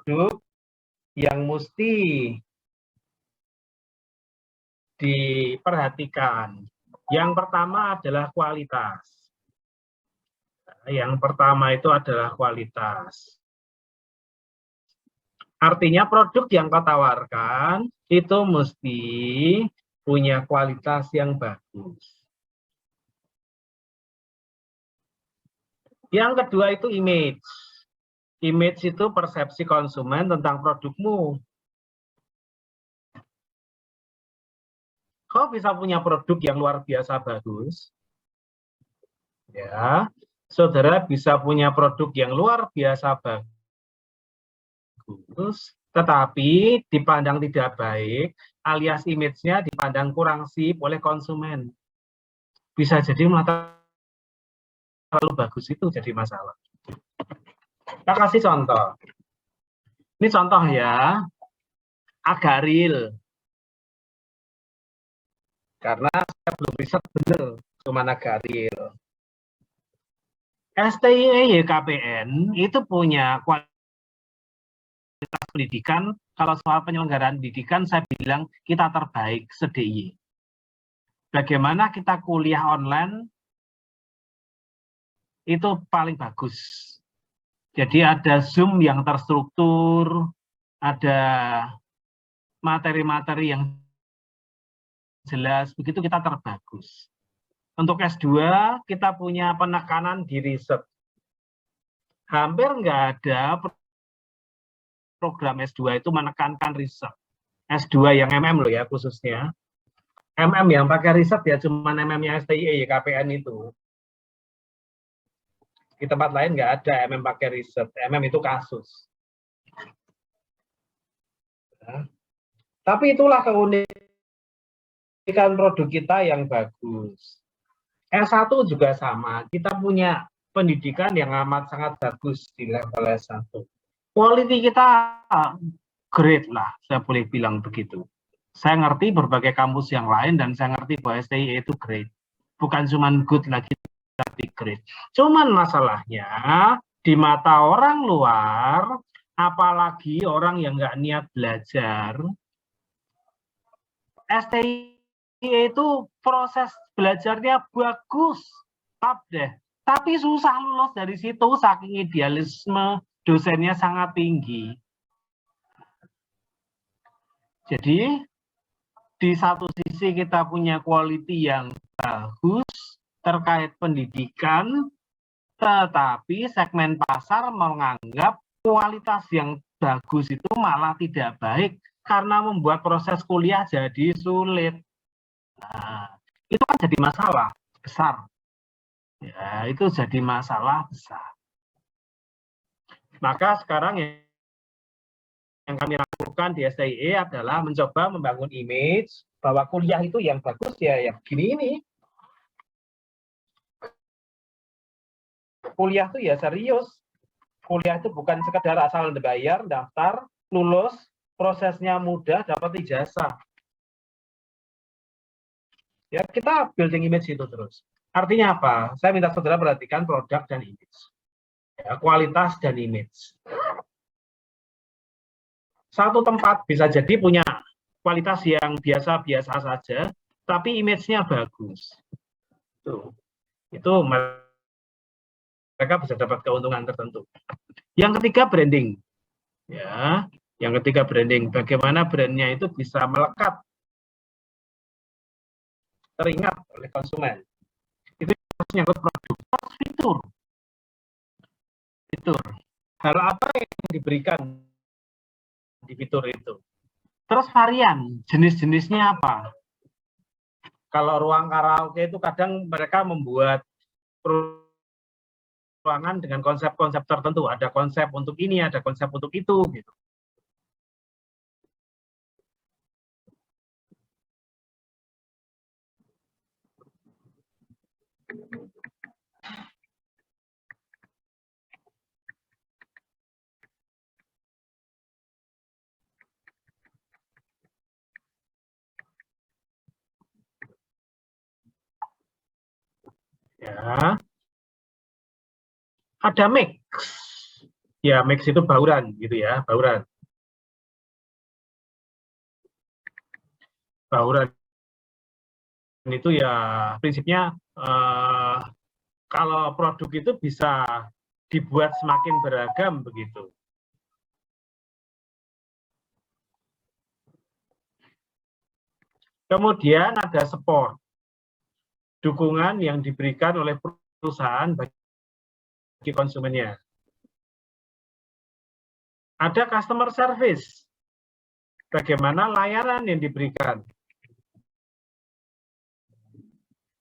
produk yang mesti diperhatikan. Yang pertama adalah kualitas. Yang pertama itu adalah kualitas. Artinya produk yang kau tawarkan itu mesti punya kualitas yang bagus. Yang kedua itu image. Image itu persepsi konsumen tentang produkmu. Kau bisa punya produk yang luar biasa bagus, ya, saudara bisa punya produk yang luar biasa bagus, tetapi dipandang tidak baik, alias image-nya dipandang kurang sip oleh konsumen. Bisa jadi mata terlalu bagus itu jadi masalah. Kita kasih contoh. Ini contoh ya, agak real. Karena saya belum riset benar, cuma agak real. STIE YKPN itu punya kualitas pendidikan. Kalau soal penyelenggaraan pendidikan, saya bilang kita terbaik se-DIY. Bagaimana kita kuliah online itu paling bagus. Jadi ada Zoom yang terstruktur, ada materi-materi yang jelas, begitu kita terbagus. Untuk S2, kita punya penekanan di riset. Hampir nggak ada program S2 itu menekankan riset. S2 yang MM loh ya khususnya. MM yang pakai riset ya cuma MM-nya STIE YKPN itu. Di tempat lain nggak ada MM pakai riset. MM itu kasus. Nah, tapi itulah keunikan produk kita yang bagus. S1 juga sama. Kita punya pendidikan yang amat sangat bagus di level S1. Quality kita great lah, saya boleh bilang begitu. Saya ngerti berbagai kampus yang lain dan saya ngerti bahwa STIE itu great. Bukan cuma good lagi, tapi great. Cuman masalahnya di mata orang luar, apalagi orang yang nggak niat belajar, STIE itu proses belajarnya bagus, top deh. Tapi susah lulus dari situ, saking idealisme dosennya sangat tinggi. Jadi di satu sisi kita punya quality yang bagus terkait pendidikan, tetapi segmen pasar menganggap kualitas yang bagus itu malah tidak baik karena membuat proses kuliah jadi sulit. Nah, itu kan jadi masalah besar. Ya, itu jadi masalah besar. Maka sekarang yang kami lakukan di STIE adalah mencoba membangun image bahwa kuliah itu yang bagus ya yang begini ini. Kuliah itu ya serius. Kuliah itu bukan sekedar asal bayar, daftar, lulus, prosesnya mudah, dapat ijazah. Ya, kita building image itu terus. Artinya apa? Saya minta saudara perhatikan produk dan image. Ya, kualitas dan image. Satu tempat bisa jadi punya kualitas yang biasa-biasa saja, tapi image-nya bagus. Itu mereka bisa dapat keuntungan tertentu. Yang ketiga branding. Ya, yang ketiga branding. Bagaimana brandnya itu bisa melekat, teringat oleh konsumen. Itu menyangkut produk, fitur. Fitur. Hal apa yang diberikan di fitur itu? Terus varian, jenis-jenisnya apa? Kalau ruang karaoke itu kadang mereka membuat ruangan dengan konsep-konsep tertentu. Ada konsep untuk ini, ada konsep untuk itu, gitu. Ya, ada mix. Ya, mix itu bauran gitu ya, bauran. Bauran itu ya prinsipnya kalau produk itu bisa dibuat semakin beragam begitu. Kemudian ada support, dukungan yang diberikan oleh perusahaan bagi konsumennya. Ada customer service, bagaimana layanan yang diberikan.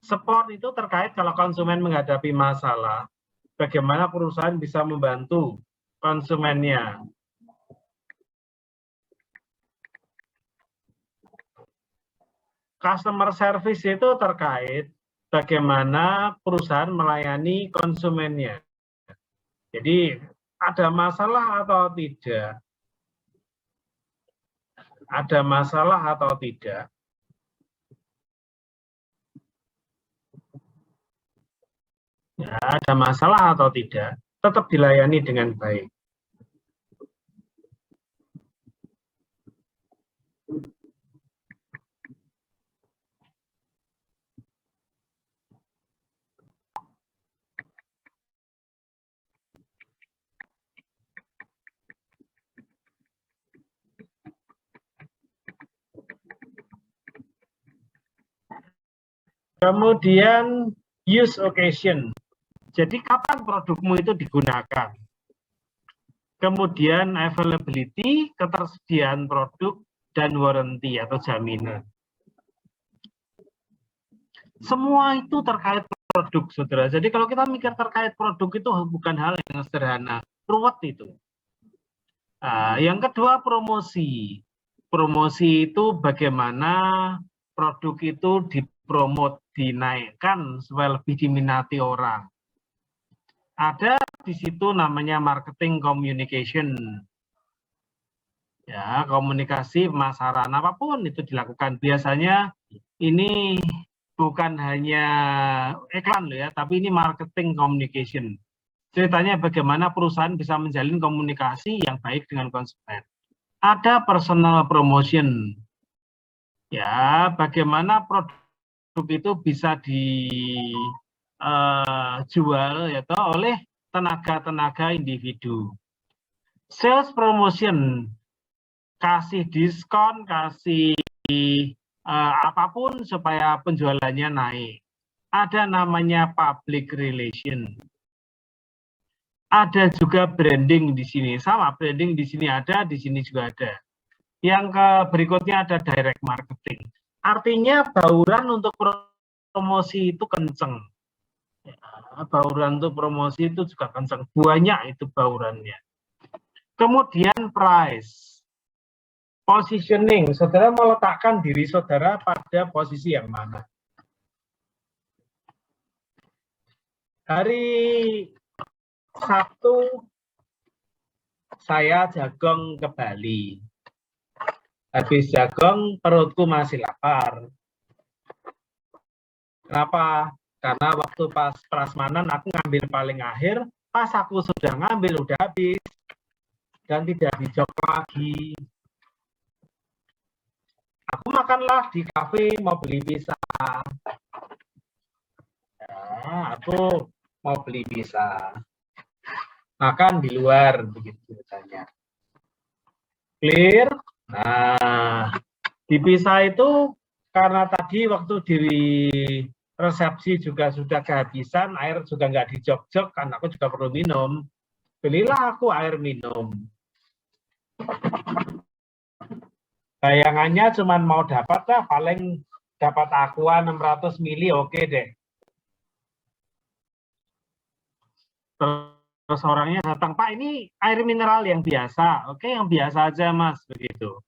Support itu terkait kalau konsumen menghadapi masalah, bagaimana perusahaan bisa membantu konsumennya. Customer service itu terkait bagaimana perusahaan melayani konsumennya. Jadi ada masalah atau tidak? Ada masalah atau tidak? Ya, ada masalah atau tidak? Tetap dilayani dengan baik. Kemudian use occasion. Jadi kapan produkmu itu digunakan? Kemudian availability, ketersediaan produk, dan warranty atau jaminan. Semua itu terkait produk, saudara. Jadi kalau kita mikir terkait produk itu bukan hal yang sederhana, ruwet itu. Yang kedua promosi. Promosi itu bagaimana produk itu dipromot, dinaikkan supaya lebih diminati orang. Ada di situ namanya marketing communication. Ya, komunikasi pemasaran apapun itu dilakukan. Biasanya ini bukan hanya iklan loh ya, tapi ini marketing communication. Ceritanya bagaimana perusahaan bisa menjalin komunikasi yang baik dengan konsumen. Ada personal promotion. Ya, bagaimana produk itu bisa dijual ya oleh tenaga-tenaga individu. Sales promotion, kasih diskon, kasih apapun supaya penjualannya naik. Ada namanya public relation. Ada juga branding di sini, sama branding di sini ada, di sini juga ada. Yang berikutnya ada direct marketing. Artinya bauran untuk promosi itu kenceng. Ya, bauran untuk promosi itu juga kenceng. Banyak itu baurannya. Kemudian price. Positioning. Saudara meletakkan diri saudara pada posisi yang mana? Hari Sabtu saya jagong ke Bali. Habis jagong perutku masih lapar. Kenapa? Karena waktu pas prasmanan aku ngambil paling akhir, pas aku sudah ngambil udah habis dan tidak dijok lagi. Aku makanlah di kafe, mau beli pisang. Ya, aku mau beli pisang. Makan di luar begitu misalnya. Clear? Nah, di pisah itu karena tadi waktu di resepsi juga sudah kehabisan, air juga nggak dijok-jok, kan aku juga perlu minum. Belilah aku air minum. Bayangannya cuma mau dapat lah, paling dapat aqua 600 mili, oke deh. Terus orangnya datang, Pak ini air mineral yang biasa. Oke, yang biasa aja mas, begitu.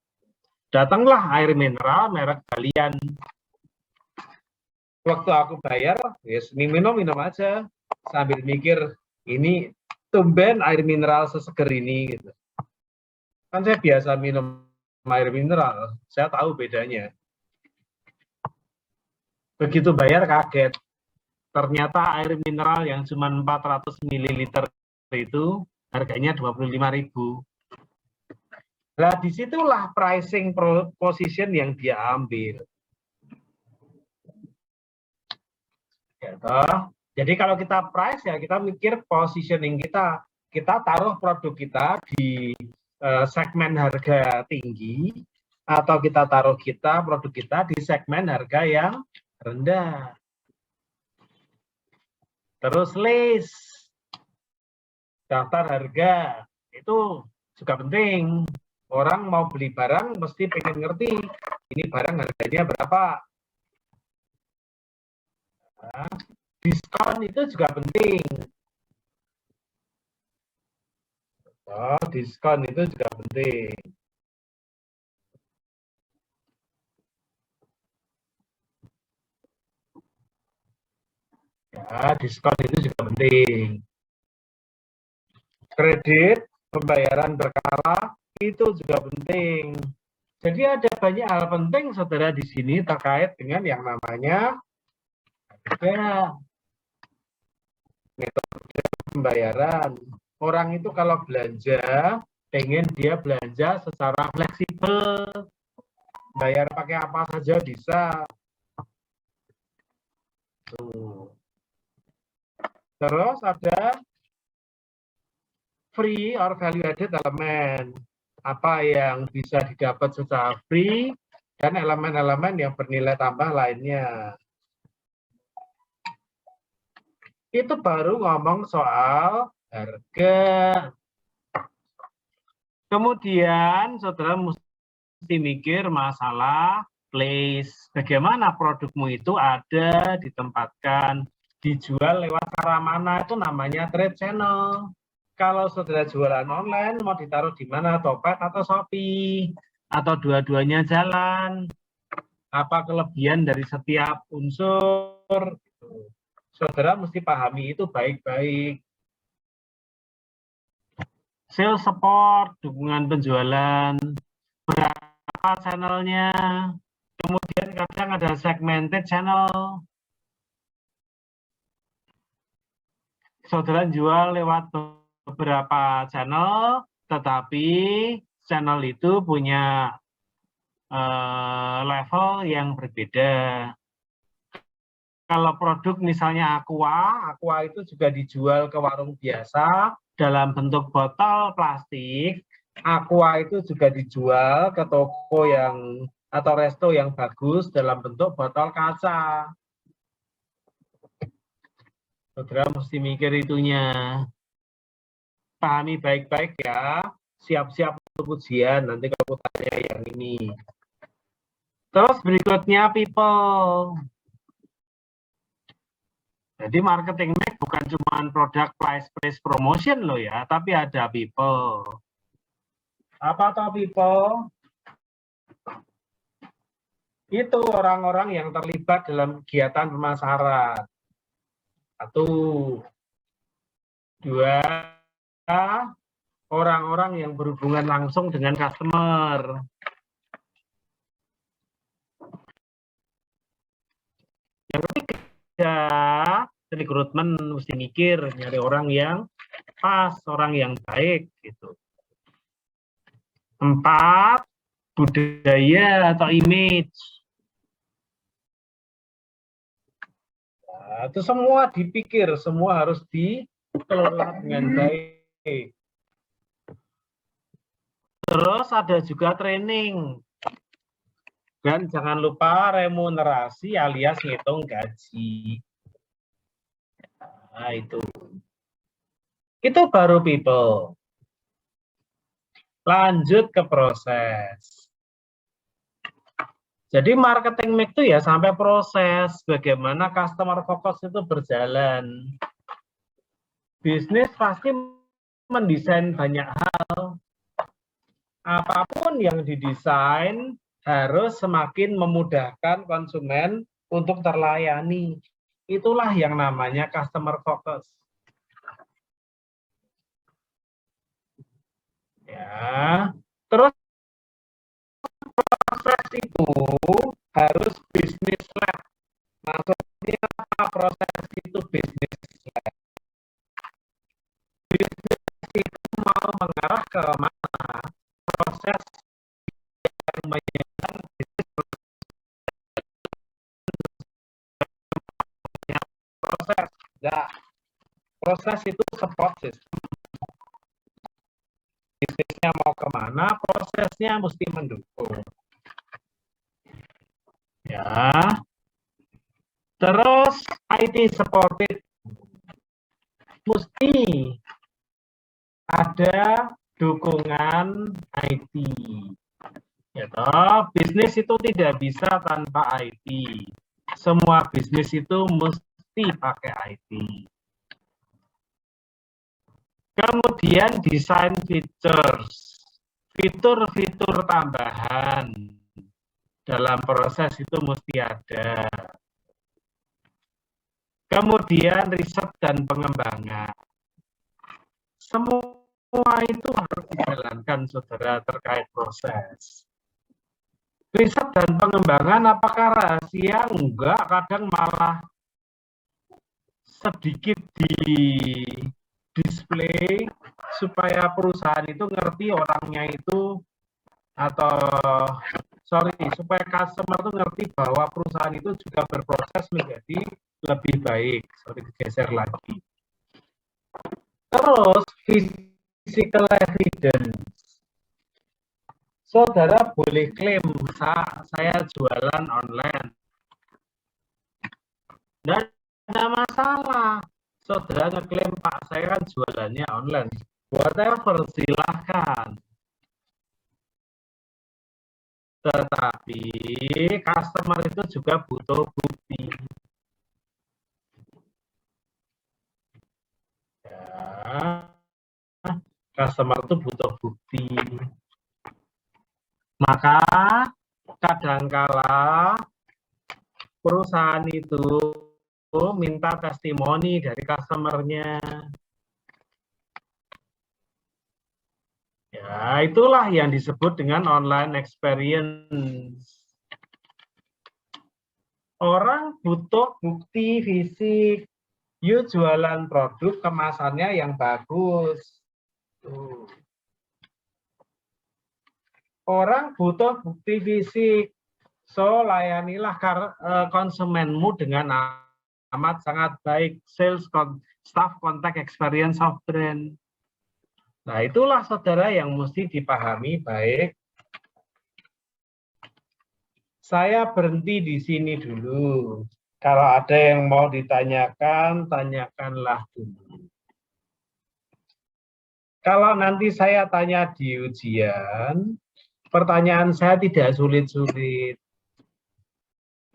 Datanglah air mineral merek kalian. Waktu aku bayar, ya minum aja. Sambil mikir, ini tumben air mineral seseger ini. Gitu. Kan saya biasa minum air mineral, saya tahu bedanya. Begitu bayar kaget. Ternyata air mineral yang cuma 400 ml itu harganya 25.000. Nah, disitulah pricing position yang dia ambil. Ya, toh? Jadi kalau kita price ya kita mikir positioning kita. Kita taruh produk kita di segmen harga tinggi atau kita taruh produk kita di segmen harga yang rendah. Terus list, daftar harga, itu juga penting. Orang mau beli barang mesti pengen ngerti ini barang harganya berapa. Nah, diskon itu juga penting. Oh, diskon itu juga penting. Ya, diskon itu juga penting. Kredit, pembayaran berkala, itu juga penting. Jadi ada banyak hal penting, saudara, di sini terkait dengan yang namanya metode pembayaran. Orang itu kalau belanja, pengen dia belanja secara fleksibel, bayar pakai apa saja bisa. Tuh. Terus ada free or value added element. Apa yang bisa didapat secara free dan elemen-elemen yang bernilai tambah lainnya. Itu baru ngomong soal harga. Kemudian saudara mesti mikir masalah place. Bagaimana produkmu itu ada, ditempatkan, dijual lewat cara mana, itu namanya trade channel. Kalau saudara jualan online, mau ditaruh di mana, Topet atau Shopee, atau dua-duanya jalan. Apa kelebihan dari setiap unsur? Saudara mesti pahami itu baik-baik. Sales support, dukungan penjualan, berapa channelnya, kemudian kadang ada segmented channel. Saudara jual lewat beberapa channel, tetapi channel itu punya level yang berbeda. Kalau produk misalnya Aqua itu juga dijual ke warung biasa dalam bentuk botol plastik. Aqua itu juga dijual ke toko yang atau resto yang bagus dalam bentuk botol kaca. Saudara mesti mikir itunya. Pahami baik-baik ya. Siap-siap untuk ujian. Nanti kamu tanya yang ini. Terus berikutnya people. Jadi marketing mix bukan cuma produk price promotion loh ya, tapi ada people. Apa toh people? Itu orang-orang yang terlibat dalam kegiatan pemasaran. Satu. Dua, orang-orang yang berhubungan langsung dengan customer. Yang ketiga, rekrutmen mesti mikir nyari orang yang pas, orang yang baik gitu. 4, budaya atau image. Nah, itu semua dipikir, semua harus dikelola dengan baik. Terus ada juga training. Dan jangan lupa remunerasi alias ngitung gaji. Nah, itu. Itu baru people. Lanjut ke proses. Jadi marketing mix itu ya sampai proses bagaimana customer focus itu berjalan. Bisnis pasti mendesain banyak hal. Apapun yang didesain harus semakin memudahkan konsumen untuk terlayani. Itulah yang namanya customer focus. Ya, terus proses itu harus bisnis lab. Maksudnya apa proses itu bisnis lab? Bisnis itu Enggak. Proses itu support system. Bisnisnya mau kemana, prosesnya mesti mendukung. Ya. Terus IT supported. Mesti ada dukungan IT. Ya toh, bisnis itu tidak bisa tanpa IT. Semua bisnis itu mesti pakai IT. Kemudian desain features. Fitur-fitur tambahan dalam proses itu mesti ada. Kemudian riset dan pengembangan. Semua itu harus dijalankan, saudara, terkait proses. Riset dan pengembangan apakah rahasia? Enggak, kadang malah sedikit di display supaya perusahaan itu ngerti orangnya itu, atau supaya customer itu ngerti bahwa perusahaan itu juga berproses menjadi lebih baik. Digeser lagi. Terus physical evidence. Saudara boleh klaim saya jualan online. Dan ada masalah. Saudara ngeklaim, Pak, saya kan jualannya online. Whatever, silahkan. Tetapi customer itu juga butuh bukti. Ya, customer itu butuh bukti. Maka kadangkala perusahaan itu minta testimoni dari customer-nya. Ya, itulah yang disebut dengan online experience. Orang butuh bukti fisik. Yuk jualan produk kemasannya yang bagus. Tuh. Orang butuh bukti fisik. So, layanilah konsumenmu dengan amat sangat baik. Sales staff contact experience of brand. Nah, itulah saudara yang mesti dipahami baik. Saya berhenti di sini dulu. Kalau ada yang mau ditanyakan, tanyakanlah dulu. Kalau nanti saya tanya di ujian, pertanyaan saya tidak sulit-sulit.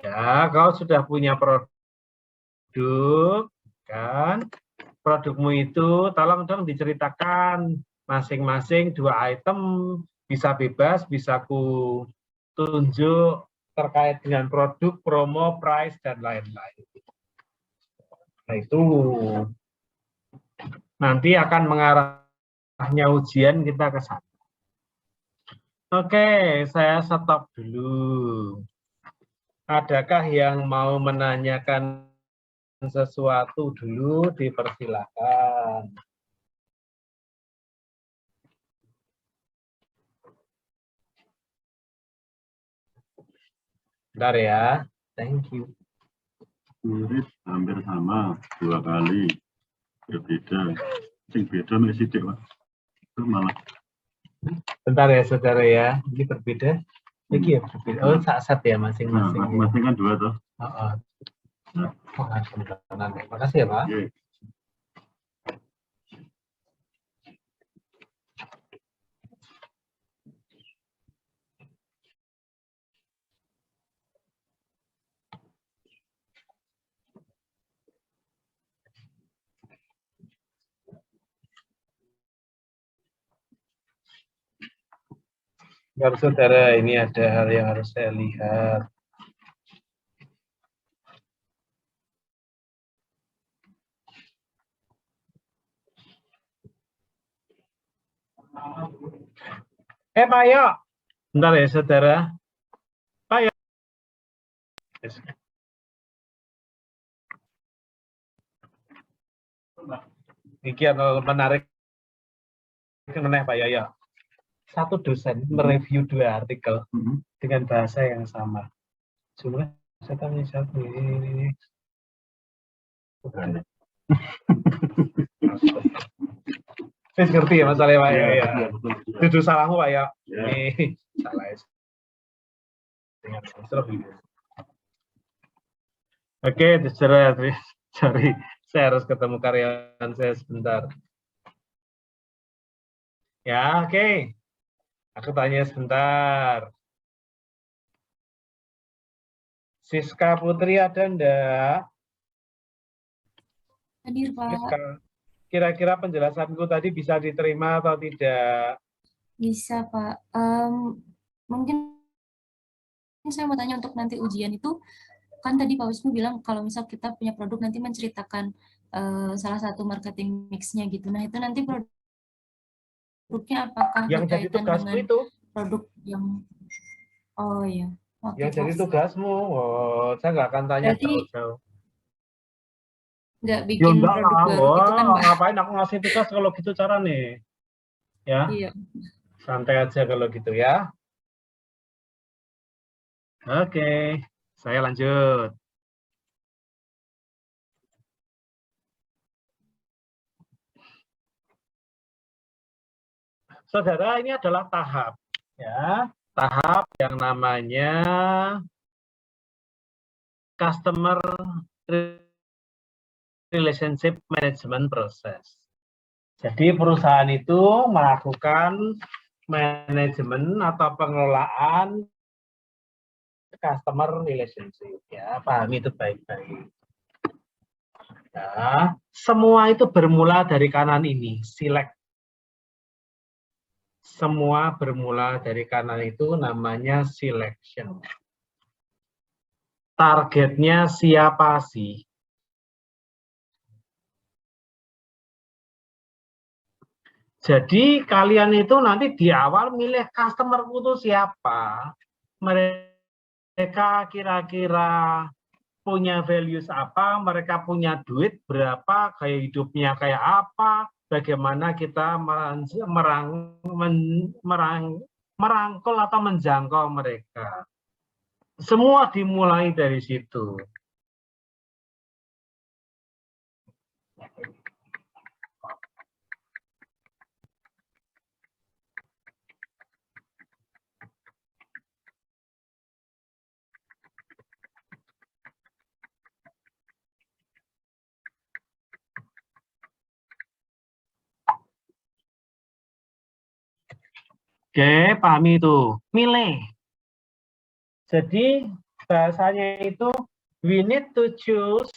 Ya, kau sudah punya produk, kan? Produkmu itu tolong dong diceritakan masing-masing 2 item, bisa bebas, bisa ku tunjuk terkait dengan produk, promo, price, dan lain-lain. Nah, itu nanti akan mengarahnya ujian kita ke sana. Oke, saya stop dulu. Adakah yang mau menanyakan sesuatu dulu? Dipersilakan. Bentar ya. Thank you. Murid hampir sama 2 kali. Berbeda. Sing beda mek sithik, Pak. Itu malah. Bentar ya, saudara ya. Ini berbeda. Ini ya berbeda. Oh, sat ya masing-masing. Nah, masing-masing kan 2 toh. Heeh. Terima kasih ya, Pak. Oke. Baru saudara, ini ada hal yang harus saya lihat. Pak Yo. Bentar ya saudara. Pak Yo. Ini menarik meneh Pak Yoyo. Satu dosen mereview 2 artikel dengan bahasa yang sama. Jumlah saya tanya satu ini. Wis ngerti ya masalahnya Pak ya. Iya, Ya. betul. Itu salahmu Pak ya. Ya. Ini salah ya. Oke, sorry, saya harus ketemu karyawan saya sebentar. Ya, oke. Aku tanya sebentar. Siska Putri ada enggak? Hadir, Pak. Siska, kira-kira penjelasanku tadi bisa diterima atau tidak? Bisa, Pak. Mungkin saya mau tanya untuk nanti ujian itu, kan tadi Pak Wisnu bilang kalau misal kita punya produk nanti menceritakan salah satu marketing mix-nya gitu. Nah, itu nanti produknya apakah Yang jadi berkaitan tugasmu dengan itu. produk yang oh ya. Oke, Yang jadi Pak. tugasmu. Oh, saya nggak akan tanya Berarti jauh-jauh. nggak Ya bikin enggak produk lah, baru gitu kan, wah, Pak? ngapain aku ngasih tugas kalau gitu cara nih. Ya, Iya. santai aja kalau gitu ya. Oke, saya lanjut. Saudara, ini adalah tahap, ya, tahap yang namanya customer relationship management process. Jadi perusahaan itu melakukan manajemen atau pengelolaan customer relationship, ya, pahami itu baik-baik. Ya, semua itu bermula dari kanan ini, select. Semua bermula dari kanan itu namanya selection. Targetnya siapa sih? Jadi kalian itu nanti di awal milih customer itu siapa? Mereka kira-kira punya values apa? Mereka punya duit berapa? Gaya hidupnya kayak apa? Bagaimana kita merangkul atau menjangkau mereka? Semua dimulai dari situ. Oke, pahami itu. Milih. Jadi bahasanya itu we need to choose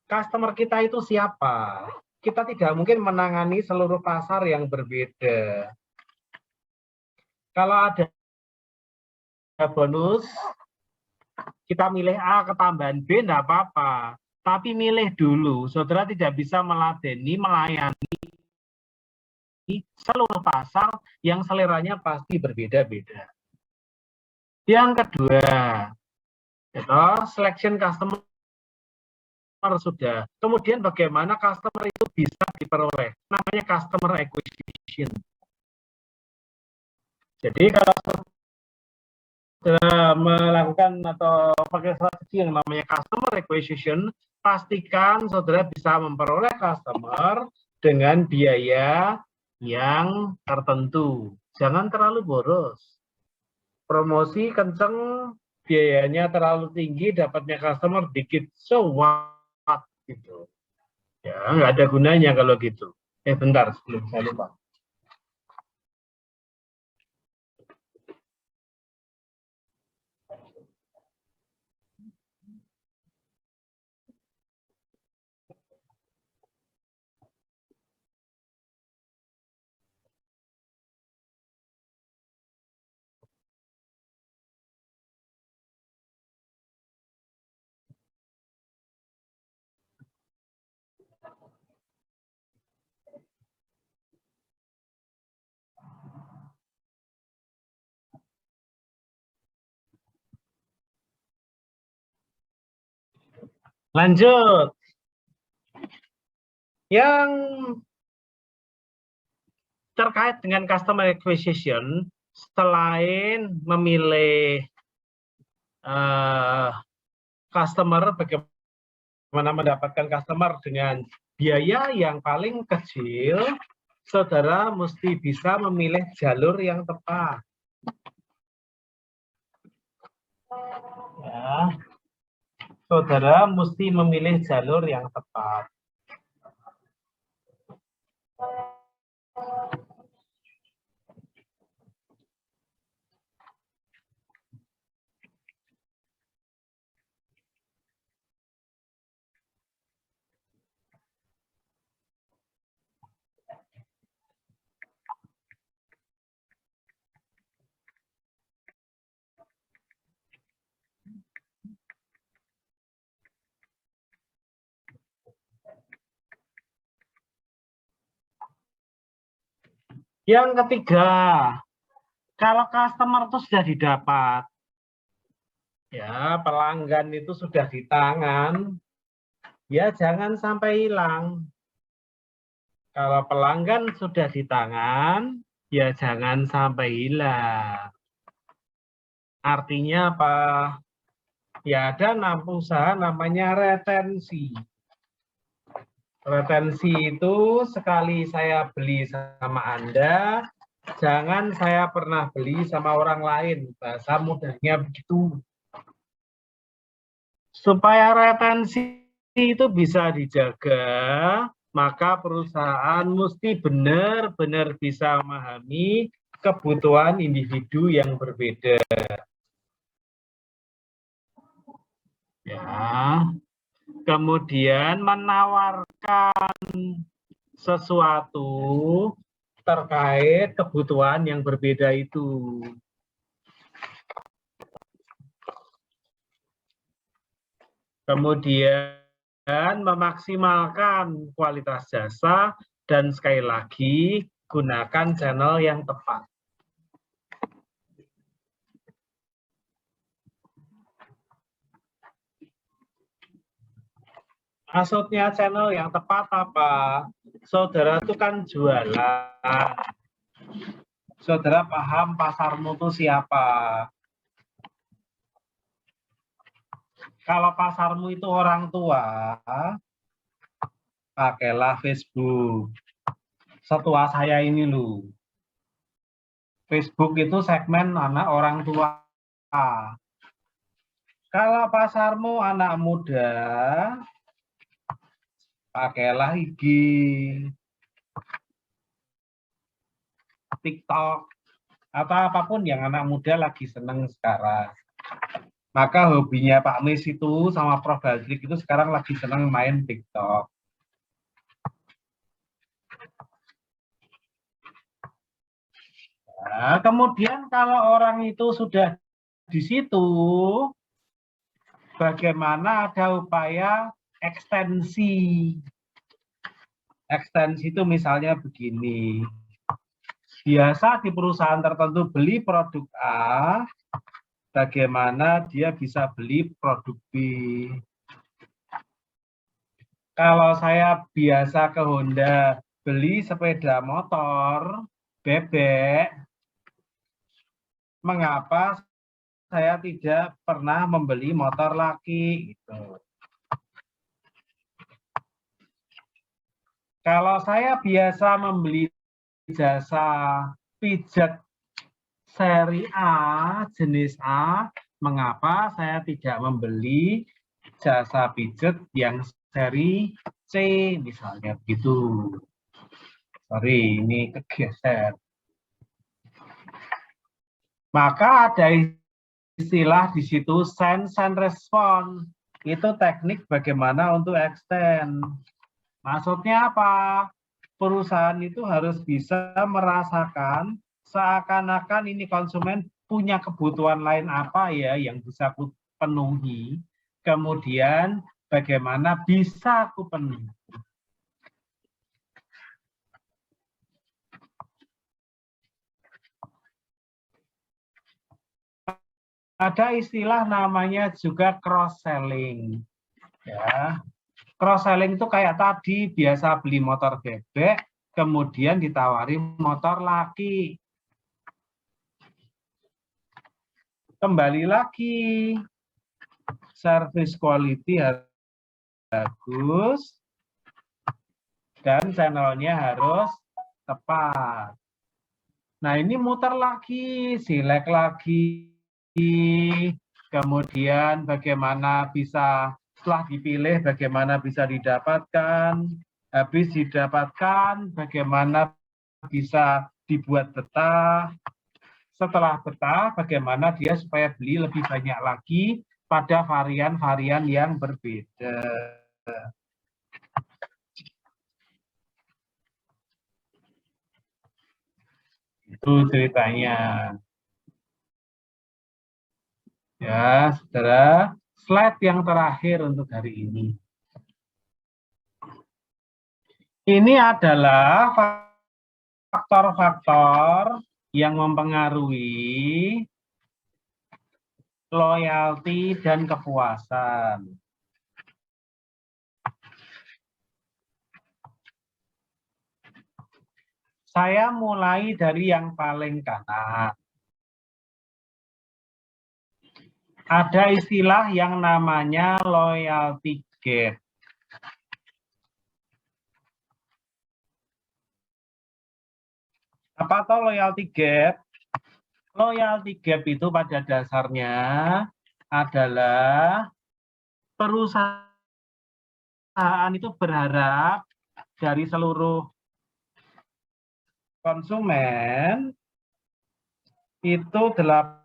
customer kita itu siapa. Kita tidak mungkin menangani seluruh pasar yang berbeda. Kalau ada bonus, kita milih A ketambahan B, enggak apa-apa. Tapi milih dulu, saudara tidak bisa melayani seluruh pasar yang seleranya pasti berbeda-beda. Yang kedua, itu selection customer sudah. Kemudian bagaimana customer itu bisa diperoleh? Namanya customer acquisition. Jadi kalau sudah melakukan atau pakai strategi yang namanya customer acquisition, pastikan saudara bisa memperoleh customer dengan biaya yang tertentu. Jangan terlalu boros. Promosi kenceng, biayanya terlalu tinggi, dapatnya customer dikit. So what? Gitu. Ya, nggak ada gunanya kalau gitu. Bentar, sebelum saya lupa. Lanjut. Yang terkait dengan customer acquisition, selain memilih customer, bagaimana Bagaimana mendapatkan customer dengan biaya yang paling kecil, saudara mesti bisa memilih jalur yang tepat. Ya, saudara mesti memilih jalur yang tepat. Yang ketiga, kalau customer itu sudah didapat, ya pelanggan itu sudah di tangan, ya jangan sampai hilang. Kalau pelanggan sudah di tangan, ya jangan sampai hilang. Artinya apa? Ya ada usaha namanya retensi. Retensi itu sekali saya beli sama Anda, jangan saya pernah beli sama orang lain. Bahasa mudahnya begitu. Supaya retensi itu bisa dijaga, maka perusahaan mesti benar-benar bisa memahami kebutuhan individu yang berbeda. Ya. Kemudian menawarkan sesuatu terkait kebutuhan yang berbeda itu. Kemudian memaksimalkan kualitas jasa dan sekali lagi gunakan channel yang tepat. Maksudnya channel yang tepat apa? Saudara itu kan jualan. Saudara paham pasarmu itu siapa? Kalau pasarmu itu orang tua, pakailah Facebook. Setua saya ini loh. Facebook itu segmen anak orang tua. Kalau pasarmu anak muda, pakailah IG, TikTok, atau apapun yang anak muda lagi seneng sekarang. Maka hobinya Pak Mis itu sama Prof. Badrik itu sekarang lagi seneng main TikTok. Nah, kemudian kalau orang itu sudah di situ, bagaimana ada upaya ekstensi. Ekstensi itu misalnya begini. Biasa di perusahaan tertentu beli produk A, bagaimana dia bisa beli produk B. Kalau saya biasa ke Honda beli sepeda motor, bebek, mengapa saya tidak pernah membeli motor laki? Gitu. Kalau saya biasa membeli jasa pijat seri A, jenis A, mengapa saya tidak membeli jasa pijat yang seri C, misalnya begitu. Sorry, ini kegeser. Maka ada istilah di situ sense and response. Itu teknik bagaimana untuk extend. Maksudnya apa? Perusahaan itu harus bisa merasakan seakan-akan ini konsumen punya kebutuhan lain apa ya yang bisa aku penuhi. Kemudian bagaimana bisa aku penuhi. Ada istilah namanya juga cross selling. Ya. Cross selling itu kayak tadi biasa beli motor bebek, kemudian ditawari motor laki. Kembali lagi, service quality harus bagus, dan channelnya harus tepat. Nah, ini muter lagi, select lagi, kemudian bagaimana bisa, setelah dipilih bagaimana bisa didapatkan, habis didapatkan bagaimana bisa dibuat betah, setelah betah bagaimana dia supaya beli lebih banyak lagi pada varian-varian yang berbeda. Itu ceritanya. Ya, saudara, slide yang terakhir untuk hari ini. Ini adalah faktor-faktor yang mempengaruhi loyalty dan kepuasan. Saya mulai dari yang paling kanan. Ada istilah yang namanya loyalty gap. Apa itu loyalty gap? Loyalty gap itu pada dasarnya adalah perusahaan itu berharap dari seluruh konsumen itu 80%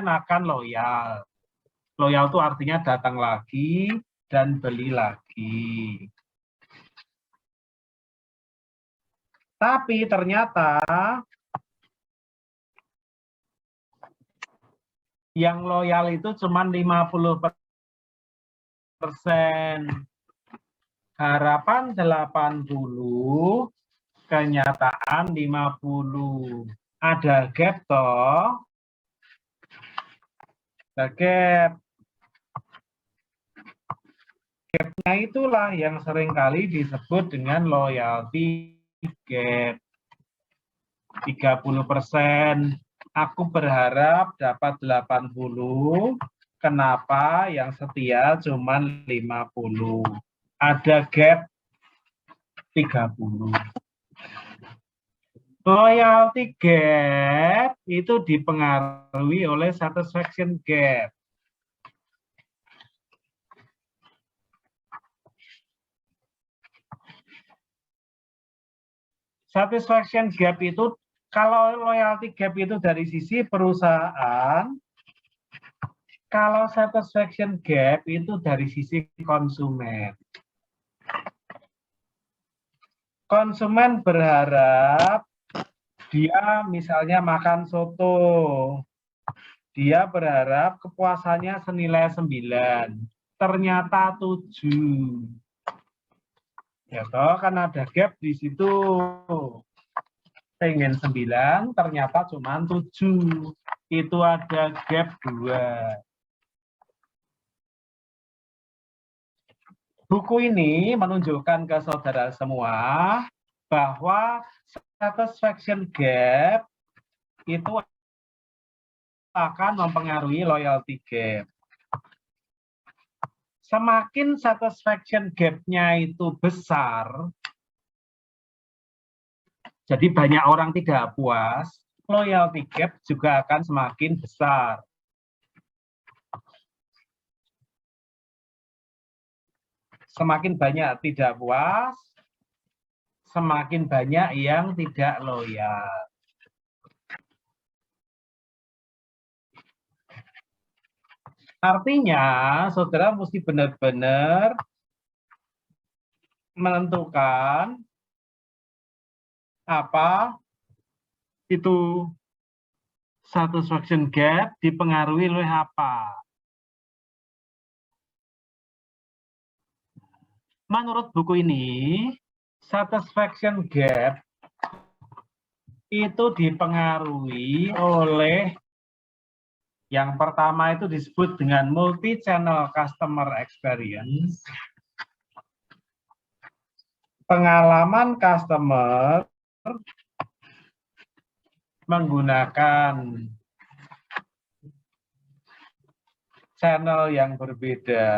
akan loyal. Loyal itu artinya datang lagi dan beli lagi. Tapi ternyata yang loyal itu cuma 50%. Harapan 80, kenyataan 50. Ada gap toh? Ada gap. Gapnya itulah yang seringkali disebut dengan loyalty gap. 30%. Aku berharap dapat 80. Kenapa yang setia cuma 50? Ada gap 30. Loyalty gap itu dipengaruhi oleh satisfaction gap. Satisfaction gap itu, kalau loyalty gap itu dari sisi perusahaan, kalau satisfaction gap itu dari sisi konsumen. Konsumen berharap dia misalnya makan soto, dia berharap kepuasannya senilai 9, ternyata 7. Ya toh, kan ada gap di situ. Pengen 9, ternyata cuma 7. Itu ada gap 2. Buku ini menunjukkan ke saudara semua bahwa satisfaction gap itu akan mempengaruhi loyalty gap. Semakin satisfaction gap-nya itu besar, jadi banyak orang tidak puas, loyalty gap juga akan semakin besar. Semakin banyak tidak puas, semakin banyak yang tidak loyal. Artinya, saudara mesti benar-benar menentukan apa itu satisfaction gap dipengaruhi oleh apa. Menurut buku ini, satisfaction gap itu dipengaruhi oleh yang pertama itu disebut dengan multi-channel customer experience. Pengalaman customer menggunakan channel yang berbeda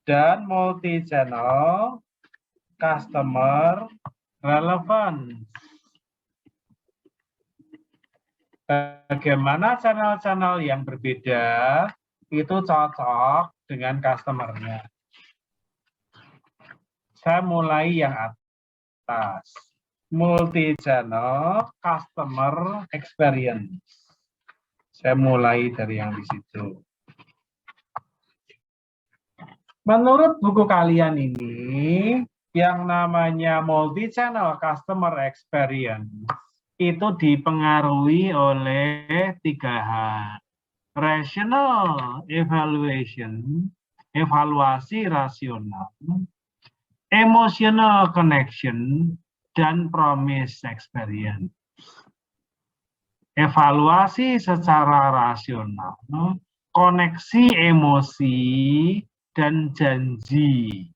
dan multi-channel customer relevance. Bagaimana channel-channel yang berbeda itu cocok dengan customer-nya. Saya mulai yang atas. Multi-channel customer experience. Saya mulai dari yang di situ. Menurut buku kalian ini, yang namanya multi-channel customer experience itu dipengaruhi oleh 3 hal. Rational evaluation, evaluasi rasional, emotional connection, dan promise experience. Evaluasi secara rasional, koneksi emosi, dan janji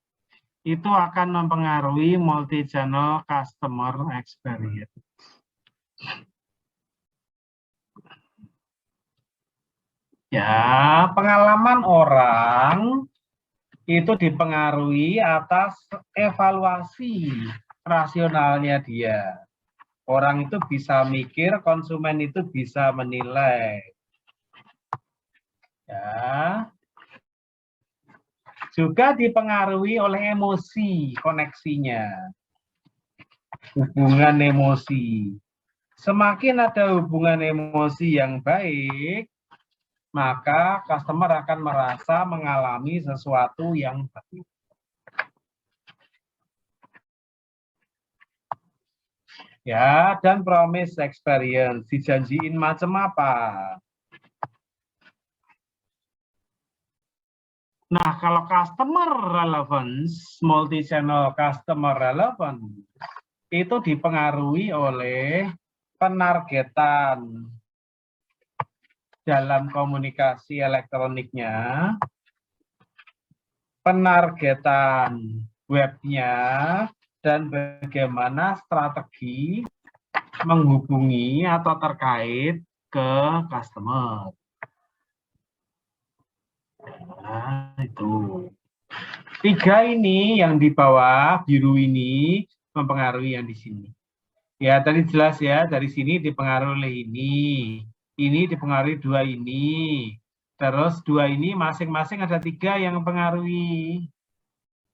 itu akan mempengaruhi multi-channel customer experience. Ya, pengalaman orang itu dipengaruhi atas evaluasi rasionalnya dia. Orang itu bisa mikir, konsumen itu bisa menilai. Ya. Juga dipengaruhi oleh emosi, koneksinya. Hubungan emosi. Semakin ada hubungan emosi yang baik, maka customer akan merasa mengalami sesuatu yang baik. Ya, dan promise experience, dijanjiin macam apa? Nah, kalau customer relevance, multi-channel customer relevance, itu dipengaruhi oleh penargetan dalam komunikasi elektroniknya, penargetan webnya, dan bagaimana strategi menghubungi atau terkait ke customer. Nah, itu. 3 ini yang di bawah biru ini mempengaruhi yang di sini. Ya, tadi jelas ya, dari sini dipengaruhi oleh ini dipengaruhi 2 ini. Terus 2 ini masing-masing ada 3 yang mempengaruhi.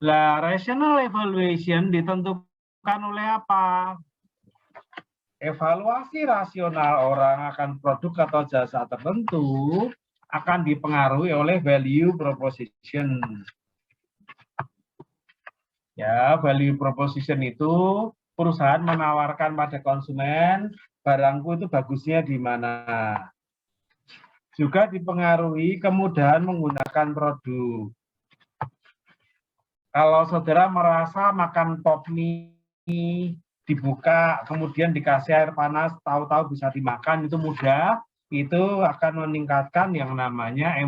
Lah, rational evaluation ditentukan oleh apa? Evaluasi rasional orang akan produk atau jasa tertentu akan dipengaruhi oleh value proposition. Ya, value proposition itu perusahaan menawarkan pada konsumen barangku itu bagusnya di mana. Juga dipengaruhi kemudahan menggunakan produk. Kalau saudara merasa makan pop mie dibuka, kemudian dikasih air panas, tahu-tahu bisa dimakan, itu mudah, itu akan meningkatkan yang namanya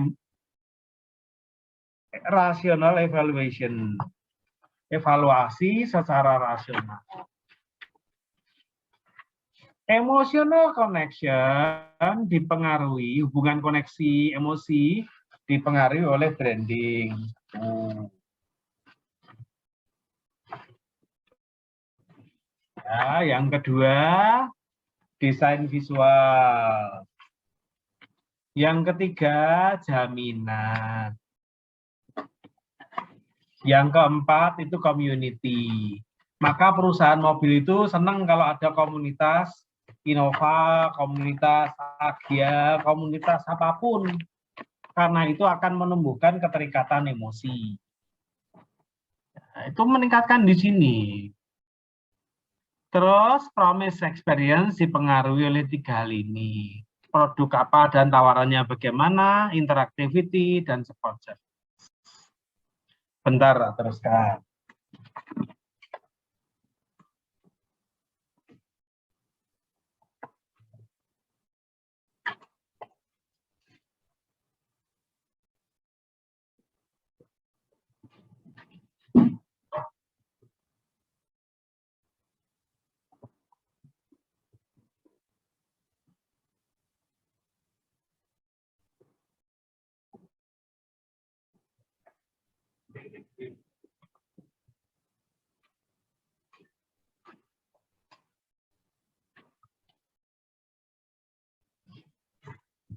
rational evaluation. Evaluasi secara rasional. Emotional connection dipengaruhi, hubungan koneksi emosi dipengaruhi oleh branding. Ya, yang kedua, desain visual. Yang ketiga, jaminan. Yang keempat, itu community. Maka perusahaan mobil itu senang kalau ada komunitas Innova, komunitas Agia, komunitas apapun. Karena itu akan menumbuhkan keterikatan emosi. Nah, itu meningkatkan di sini. Terus promise experience dipengaruhi oleh 3 hal ini. Produk apa dan tawarannya bagaimana, interactivity, dan support service. Bentar, teruskan.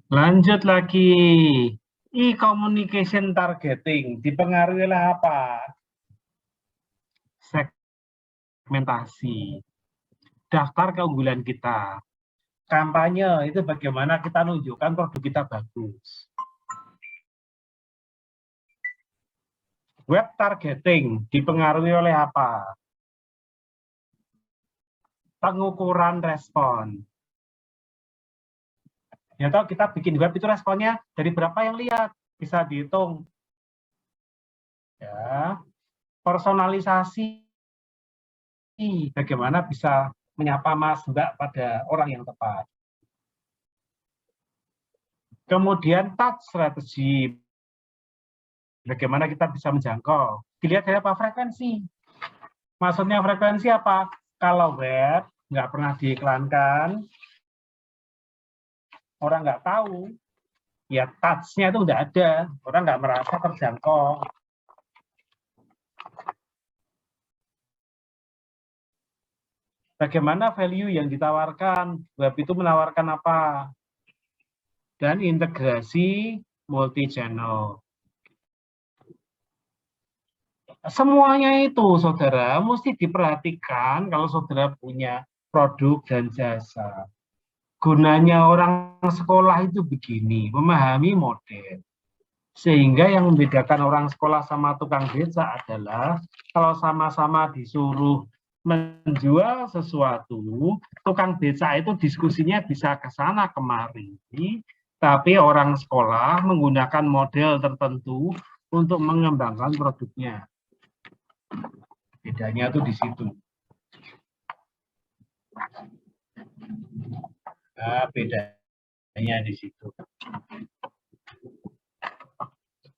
Lanjut lagi. E-communication targeting dipengaruhi oleh apa? Segmentasi. Daftar keunggulan kita. Kampanye itu bagaimana kita nunjukkan produk kita bagus. Web targeting dipengaruhi oleh apa? Pengukuran respon. Ya tahu kita bikin web itu responnya dari berapa yang lihat, bisa dihitung. Ya, personalisasi. Bagaimana bisa menyapa Mas Mbak pada orang yang tepat. Kemudian touch strategy. Bagaimana kita bisa menjangkau. Dilihat dari apa? Frekuensi. Maksudnya frekuensi apa? Kalau web nggak pernah diiklankan, orang nggak tahu, ya touch-nya itu nggak ada. Orang nggak merasa terjangkau. Bagaimana value yang ditawarkan? Web itu menawarkan apa? Dan integrasi multi-channel. Semuanya itu, saudara, mesti diperhatikan kalau saudara punya produk dan jasa. Gunanya orang sekolah itu begini, memahami model. Sehingga yang membedakan orang sekolah sama tukang beca adalah kalau sama-sama disuruh menjual sesuatu, tukang beca itu diskusinya bisa ke sana kemari, tapi orang sekolah menggunakan model tertentu untuk mengembangkan produknya. Bedanya tuh di situ. Nah, bedanya di situ.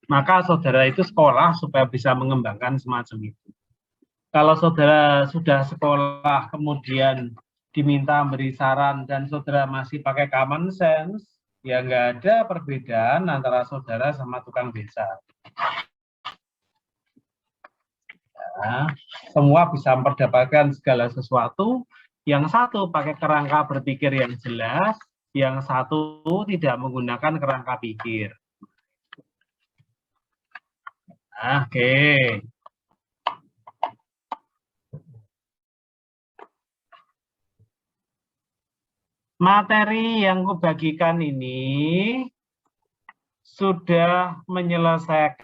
Maka saudara itu sekolah supaya bisa mengembangkan semacam itu. Kalau saudara sudah sekolah kemudian diminta beri saran dan saudara masih pakai common sense, ya nggak ada perbedaan antara saudara sama tukang beca. Nah, semua bisa memperdapatkan segala sesuatu. Yang satu pakai kerangka berpikir yang jelas, yang satu tidak menggunakan kerangka pikir. Oke. Materi yang kubagikan ini sudah menyelesaikan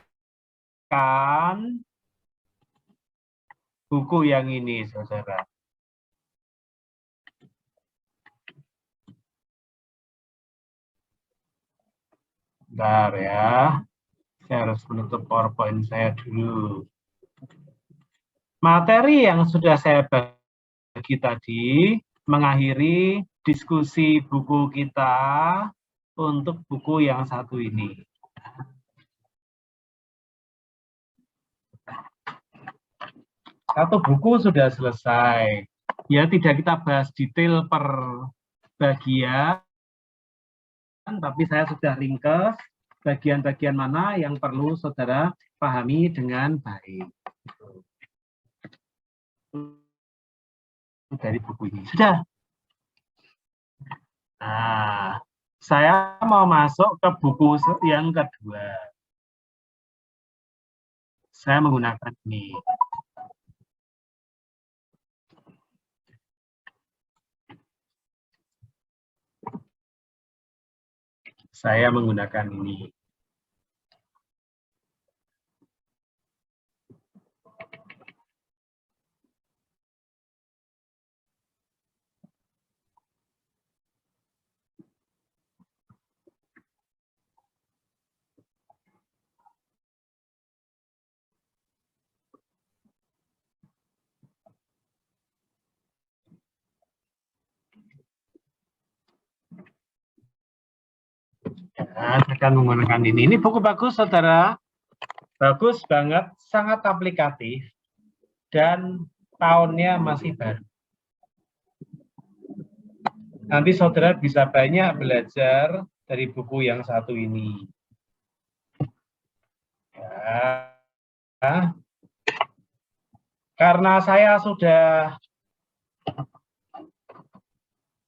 buku yang ini, saudara. Bentar ya, saya harus menutup PowerPoint saya dulu. Materi yang sudah saya bagi tadi mengakhiri diskusi buku kita untuk buku yang satu ini. Satu buku sudah selesai. Ya, tidak kita bahas detail per bagian, tapi saya sudah ringkas bagian-bagian mana yang perlu saudara pahami dengan baik. Dari buku ini. Sudah. Nah, saya mau masuk ke buku yang kedua. Saya menggunakan ini. Saya menggunakan ini. Nah, saya akan menggunakan ini. Ini buku bagus, saudara. Bagus banget, sangat aplikatif, dan tahunnya masih baru. Nanti saudara bisa banyak belajar dari buku yang satu ini. Ya. Karena saya sudah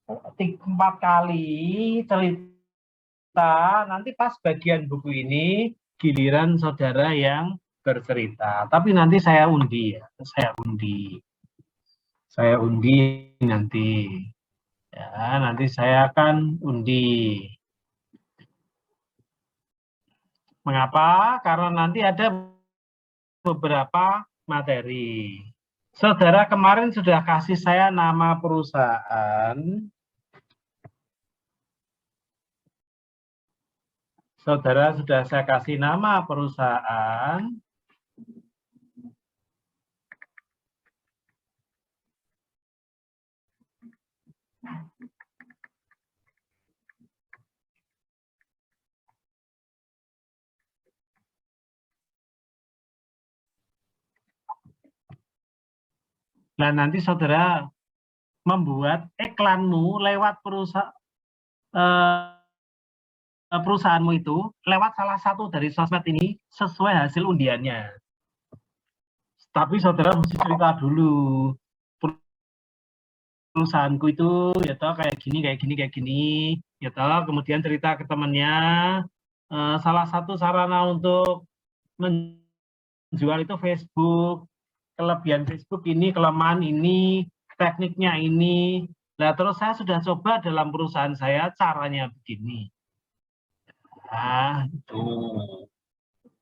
4 kali cerita, nanti pas bagian buku ini giliran saudara yang bercerita. Tapi nanti saya undi ya, saya undi nanti. Ya, nanti saya akan undi. Mengapa? Karena nanti ada beberapa materi. Saudara kemarin sudah kasih saya nama perusahaan. Saudara sudah saya kasih nama perusahaan. Nah, nanti saudara membuat iklanmu lewat perusahaanmu itu, lewat salah satu dari sosmed ini sesuai hasil undiannya. Tapi saudara mesti cerita dulu. Perusahaanku itu ya toh kayak gini, ya toh, kemudian cerita ke temannya. Salah satu sarana untuk menjual itu Facebook. Kelebihan Facebook ini, kelemahan ini, tekniknya ini. Nah, terus saya sudah coba dalam perusahaan saya caranya begini. Nah, itu.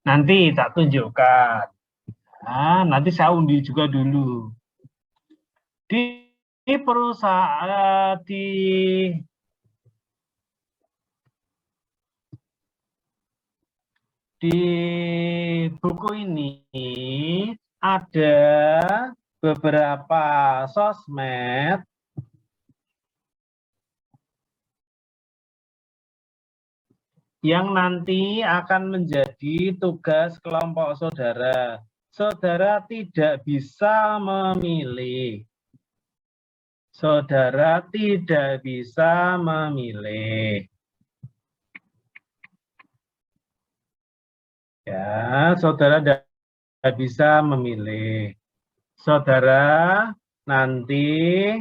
Nanti tak tunjukkan. Nah, nanti saya undi juga dulu. Di perusahaan di buku ini ada beberapa sosmed yang nanti akan menjadi tugas kelompok saudara. Saudara tidak bisa memilih. Saudara tidak bisa memilih. Ya, saudara tidak bisa memilih. Saudara nanti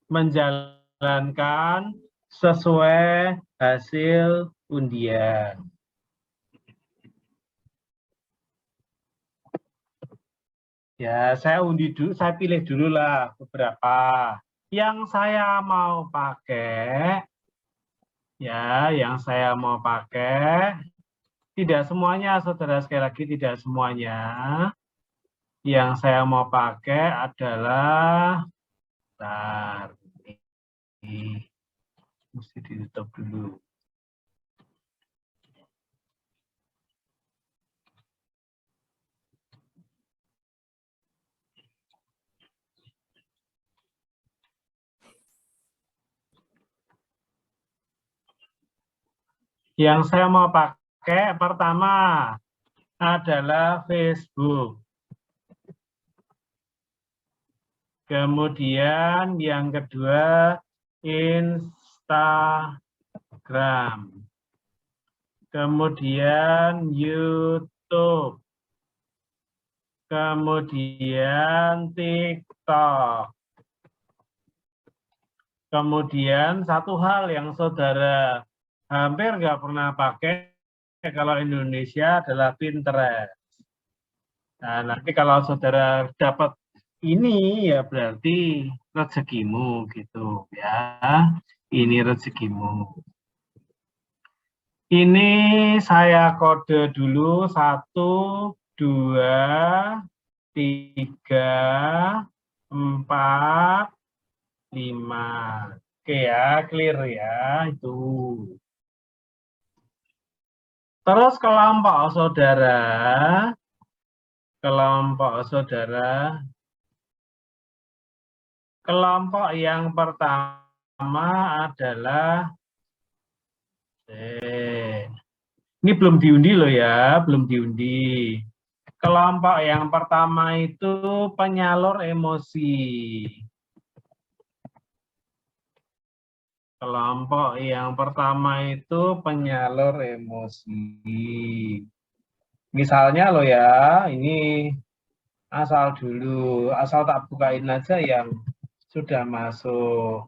menjalankan sesuai hasil undian. Ya, saya undi dulu, saya pilih dulu lah beberapa yang saya mau pakai. Ya, yang saya mau pakai. Tidak semuanya, saudara, sekali lagi tidak semuanya. Yang saya mau pakai adalah, bentar, ini mesti ditutup dulu. Yang saya mau pakai pertama adalah Facebook. Kemudian yang kedua Instagram. Kemudian YouTube. Kemudian TikTok. Kemudian satu hal yang saudara hampir nggak pernah pakai kalau Indonesia adalah Pinterest. Nah, nanti kalau saudara dapat ini ya berarti rezekimu gitu ya. Ini rezekimu. Ini saya kode dulu 1, 2, 3, 4, 5. Oke ya, clear ya itu. Terus kelompok saudara, kelompok yang pertama adalah, ini belum diundi loh ya, belum diundi. Kelompok yang pertama itu penyalur emosi. Kelompok yang pertama itu penyalur emosi. Misalnya loh ya, ini asal dulu, asal tak bukain aja yang sudah masuk.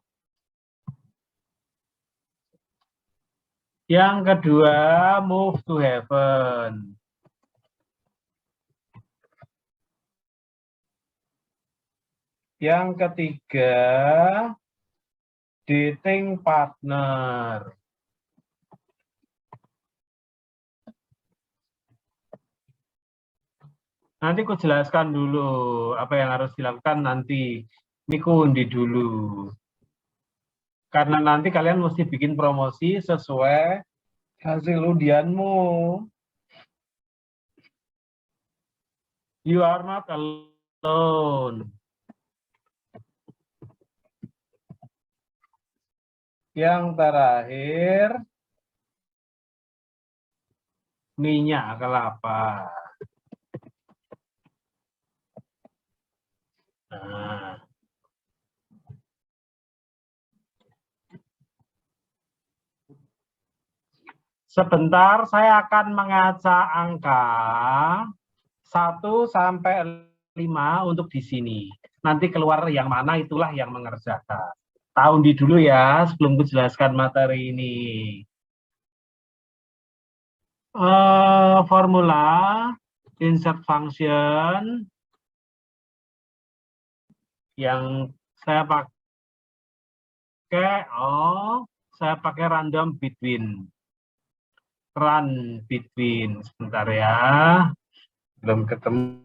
Yang kedua, move to heaven. Yang ketiga, dating partner. Nanti aku jelaskan dulu apa yang harus dilakukan nanti. Ini ku undi dulu. Karena nanti kalian mesti bikin promosi sesuai hasil undianmu. You are not alone. Yang terakhir, minyak kelapa. Nah. Sebentar saya akan mengacak angka 1 sampai 5 untuk di sini. Nanti keluar yang mana itulah yang mengerjakan. Tahu di dulu ya sebelum ku jelaskan materi ini. Formula insert function yang saya pakai, saya pakai random between. Run between, sebentar ya, belum ketemu.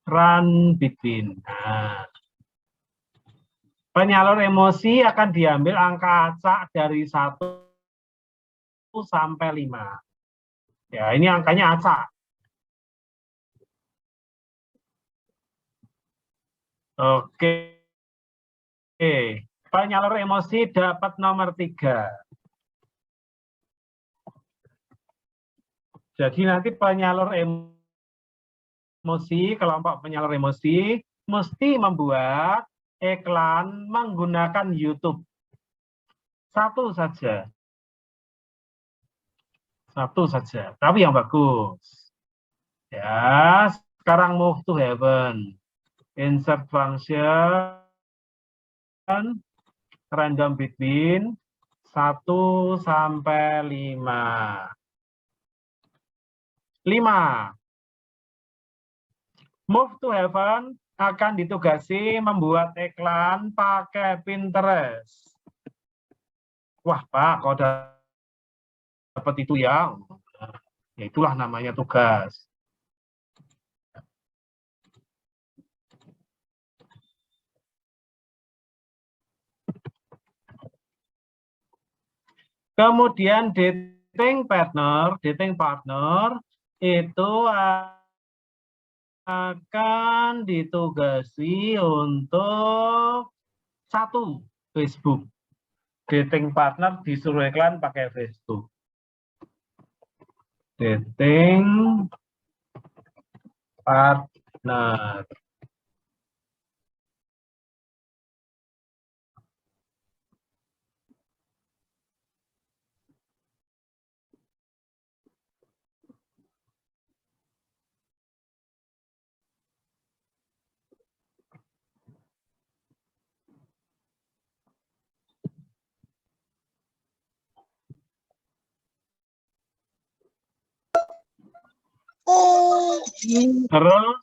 Run between. Nah. Penyalur emosi akan diambil angka acak dari 1 sampai 5. Ya, ini angkanya acak. Oke. Penyalur emosi dapat nomor 3. Jadi nanti penyalur emosi, kelompok penyalur emosi, mesti membuat iklan menggunakan YouTube. 1 saja. 1 saja, tapi yang bagus. Ya, sekarang move to heaven. Insert function, random between 1 sampai 5. 5. Move to heaven akan ditugasi membuat iklan pakai Pinterest. Wah, Pak, kok dapat itu ya? Ya itulah namanya tugas. Kemudian dating partner itu akan ditugasi untuk 1, Facebook. Dating partner disuruh iklan pakai Facebook. Dating partner. Terus,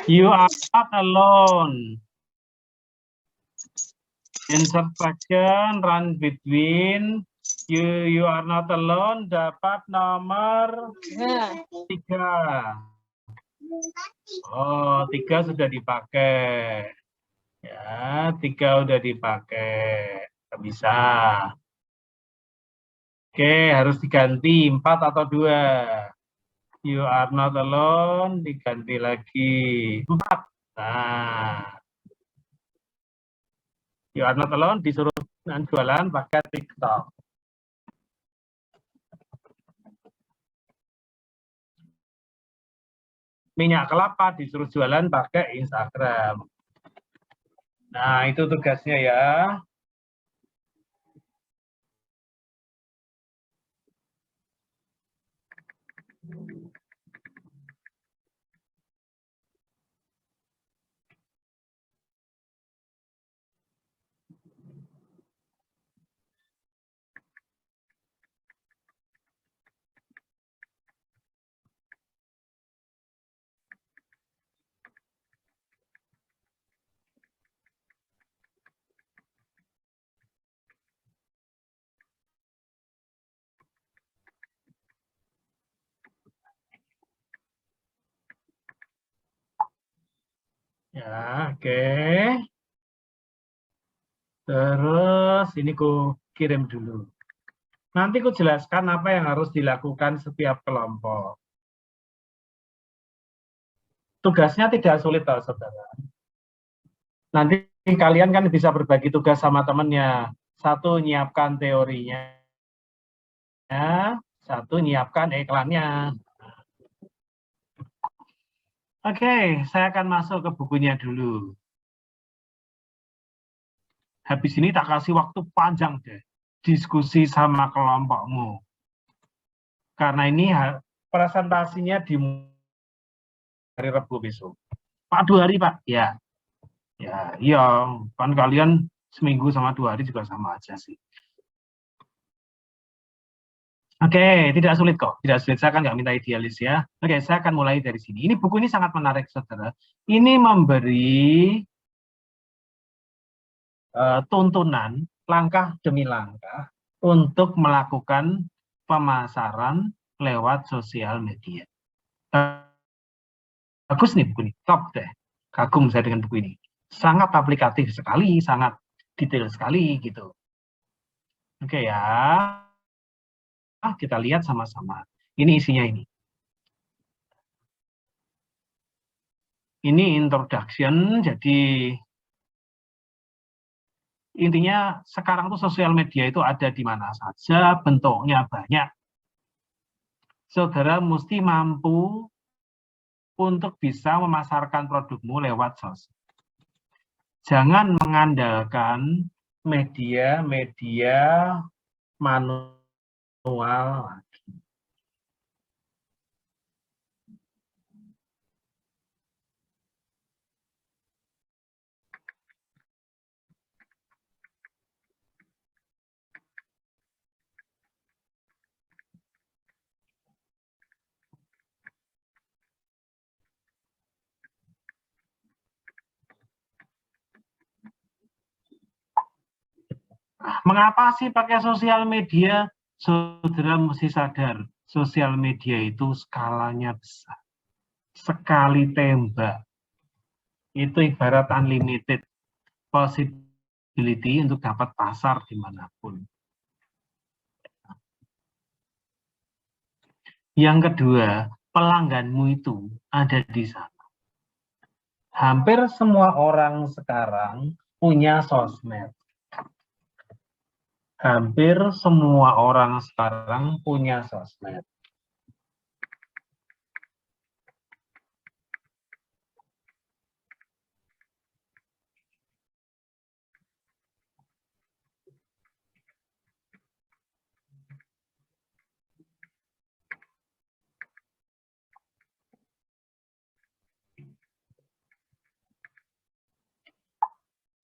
you are not alone. Insert function, run between, you are not alone, dapat nomor 3. Oh, 3 sudah dipakai. Ya, 3 udah dipakai. Nggak bisa. Oke, harus diganti 4 atau 2. You are not alone, diganti lagi 4. Nah, you are not alone disuruh jualan pakai TikTok. Minyak kelapa disuruh jualan pakai Instagram. Nah, itu tugasnya ya. Ya, oke. Terus ini ku kirim dulu. Nanti ku jelaskan apa yang harus dilakukan setiap kelompok. Tugasnya tidak sulit, loh, saudara. Nanti kalian kan bisa berbagi tugas sama temennya. Satu, nyiapkan teorinya. Satu, nyiapkan iklannya. Oke, saya akan masuk ke bukunya dulu. Habis ini tak kasih waktu panjang deh. Diskusi sama kelompokmu. Karena ini presentasinya di hari Rabu besok. Pak, 2 hari, Pak? Ya. Ya, iya. Kan kalian seminggu sama 2 hari juga sama aja sih. Oke, tidak sulit kok. Tidak sulit, saya kan nggak minta idealis ya. Oke, saya akan mulai dari sini. Ini buku ini sangat menarik, saudara. Ini memberi tuntunan langkah demi langkah untuk melakukan pemasaran lewat sosial media. Bagus nih buku ini, top deh. Kagum saya dengan buku ini. Sangat aplikatif sekali, sangat detail sekali gitu. Oke ya, kita lihat sama-sama. Ini isinya ini. Ini introduction, jadi intinya sekarang tuh sosial media itu ada di mana saja, bentuknya banyak. Saudara mesti mampu untuk bisa memasarkan produkmu lewat sosial. Jangan mengandalkan media-media manual. Mengapa sih pakai sosial media? Saudara mesti sadar, sosial media itu skalanya besar. Sekali tembak, itu ibarat unlimited possibility untuk dapat pasar dimanapun. Yang kedua, pelangganmu itu ada di sana. Hampir semua orang sekarang punya sosmed. Hampir semua orang sekarang punya sosmed.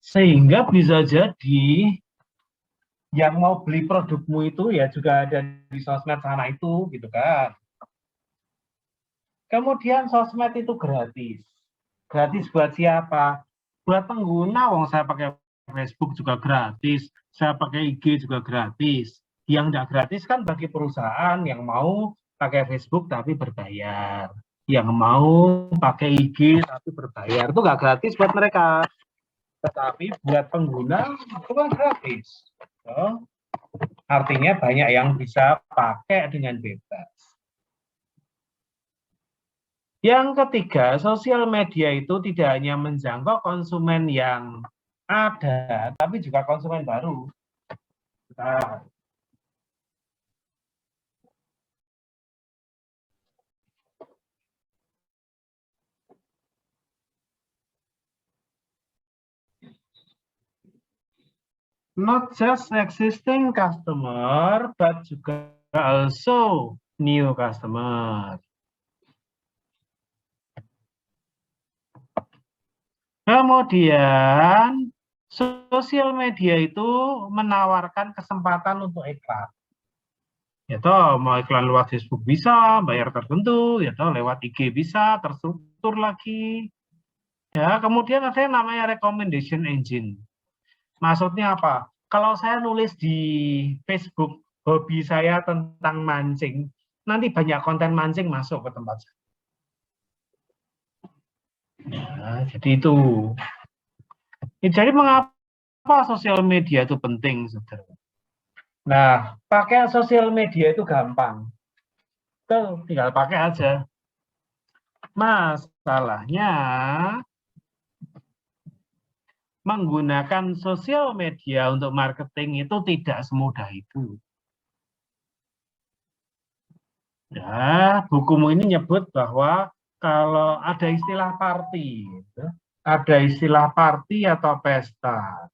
Sehingga bisa jadi yang mau beli produkmu itu ya juga ada di sosmed sana itu, gitu kan. Kemudian sosmed itu gratis. Gratis buat siapa? Buat pengguna, wong saya pakai Facebook juga gratis, saya pakai IG juga gratis. Yang tidak gratis kan bagi perusahaan yang mau pakai Facebook tapi berbayar. Yang mau pakai IG tapi berbayar, itu nggak gratis buat mereka. Tetapi buat pengguna itu kan gratis. So, artinya banyak yang bisa pakai dengan bebas. Yang ketiga, sosial media itu tidak hanya menjangkau konsumen yang ada, tapi juga konsumen baru. Nah, Not just existing customer, but juga also new customer. Kemudian, sosial media itu menawarkan kesempatan untuk iklan. Ya toh, mau iklan lewat Facebook bisa, bayar tertentu, ya toh lewat IG bisa, terstruktur lagi. Ya, kemudian ada yang namanya recommendation engine. Maksudnya apa? Kalau saya nulis di Facebook hobi saya tentang mancing, nanti banyak konten mancing masuk ke tempat saya. Nah, jadi itu. Jadi mengapa sosial media itu penting, saudara? Nah, pakai sosial media itu gampang. Tuh, tinggal pakai aja. Masalahnya, menggunakan sosial media untuk marketing itu tidak semudah itu. Ya, bukumu ini nyebut bahwa kalau ada istilah party, ada istilah party atau pesta.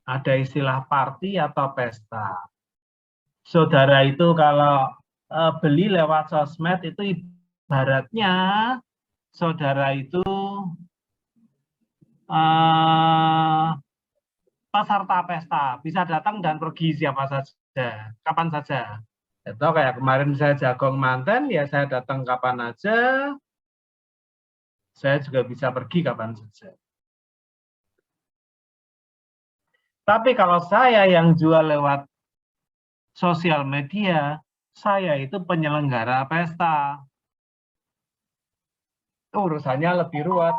Ada istilah party atau pesta. Saudara itu kalau beli lewat sosmed itu ibaratnya saudara itu peserta pesta, bisa datang dan pergi siapa saja, kapan saja. Itu kayak kemarin saya jagong manten, ya saya datang kapan aja, saya juga bisa pergi kapan saja. Tapi kalau saya yang jual lewat sosial media, saya itu penyelenggara pesta. Urusannya lebih ruwet.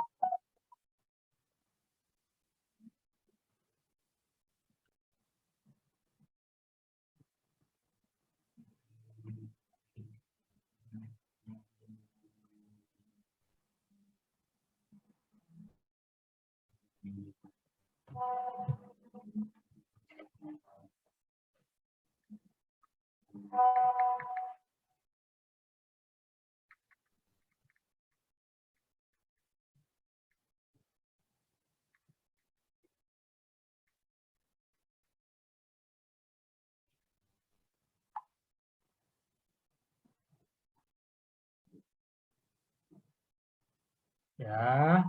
Ya,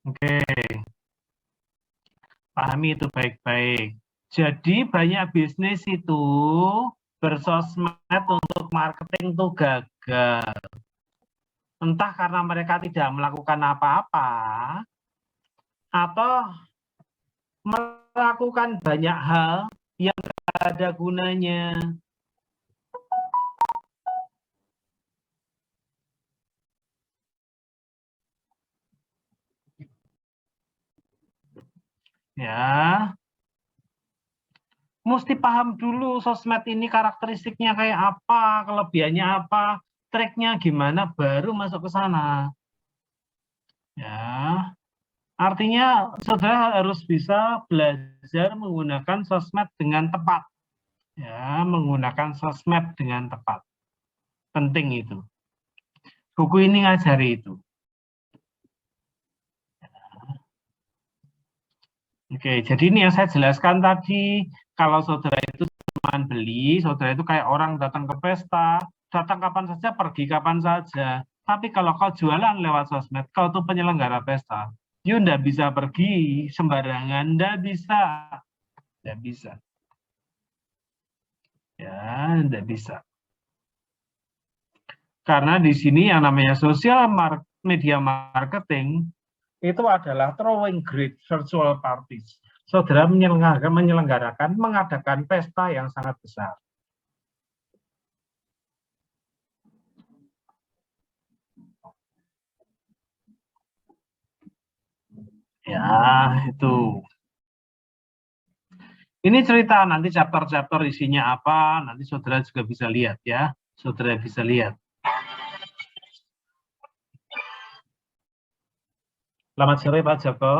oke, pahami itu baik-baik. Jadi banyak bisnis itu bersosmed untuk marketing itu gagal. Entah karena mereka tidak melakukan apa-apa, atau melakukan banyak hal yang tidak ada gunanya. Ya, mesti paham dulu sosmed ini karakteristiknya kayak apa, kelebihannya apa, triknya gimana, baru masuk ke sana. Ya, artinya saudara harus bisa belajar menggunakan sosmed dengan tepat. Ya, menggunakan sosmed dengan tepat. Penting itu. Buku ini ngajari itu. Oke, jadi ini yang saya jelaskan tadi, kalau saudara itu cuma beli, saudara itu kayak orang datang ke pesta, datang kapan saja, pergi kapan saja. Tapi kalau kau jualan lewat sosmed, kau tuh penyelenggara pesta, you ndak bisa pergi sembarangan, ndak bisa. Ndak bisa. Ya, ndak bisa. Karena di sini yang namanya sosial media marketing, itu adalah throwing great virtual parties. Saudara menyelenggarakan, mengadakan pesta yang sangat besar. Nah, itu. Ini cerita nanti chapter-chapter isinya apa, nanti saudara juga bisa lihat ya. Saudara bisa lihat. Selamat sore Pak Joko.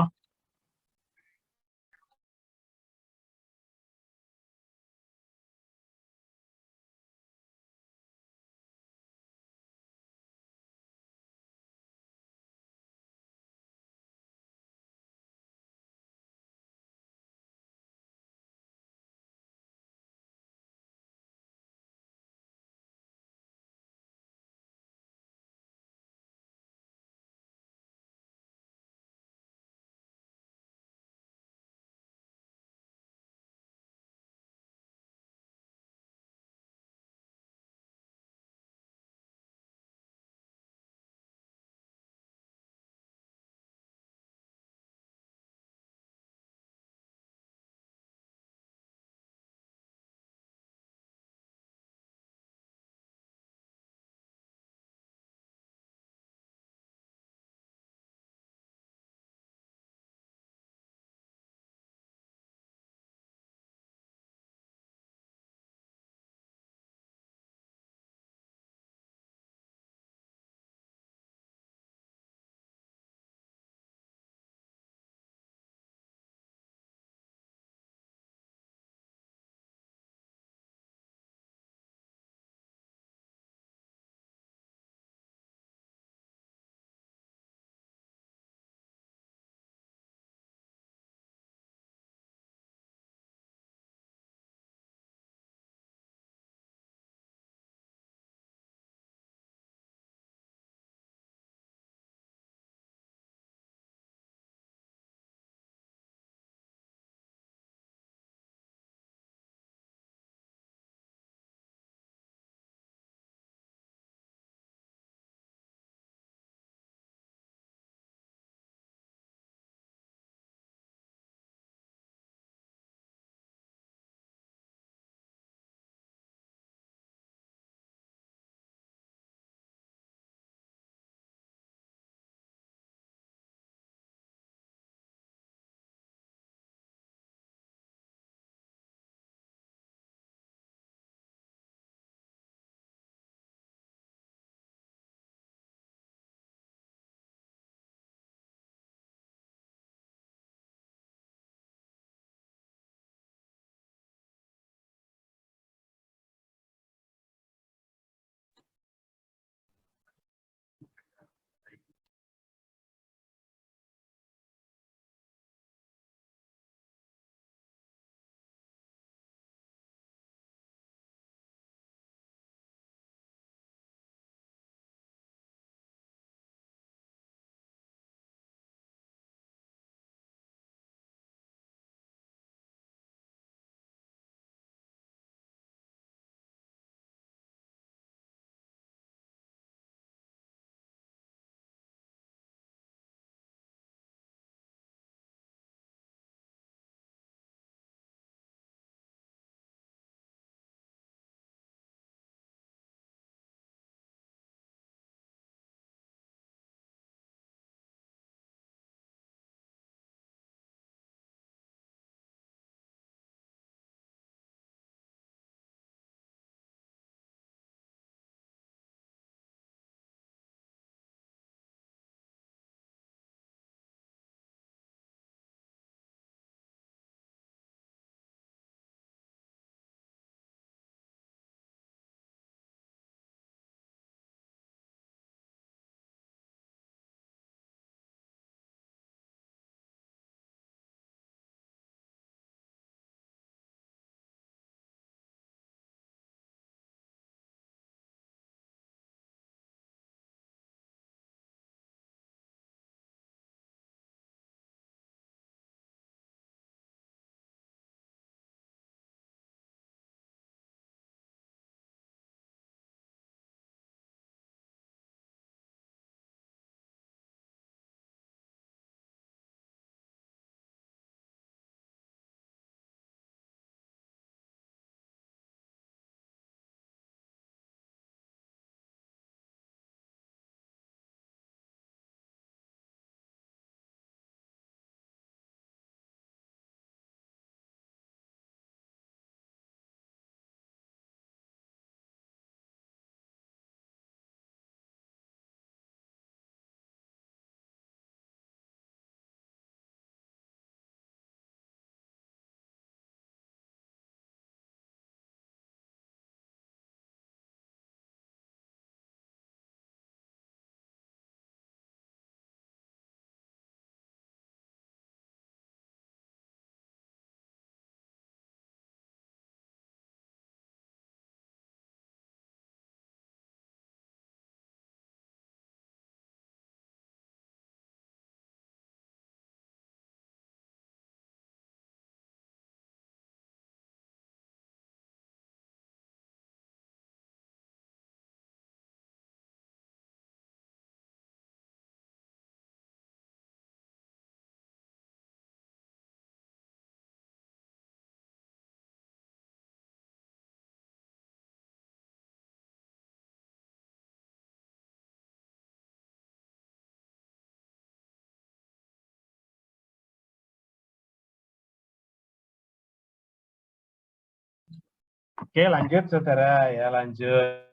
Oke, lanjut saudara ya, lanjut.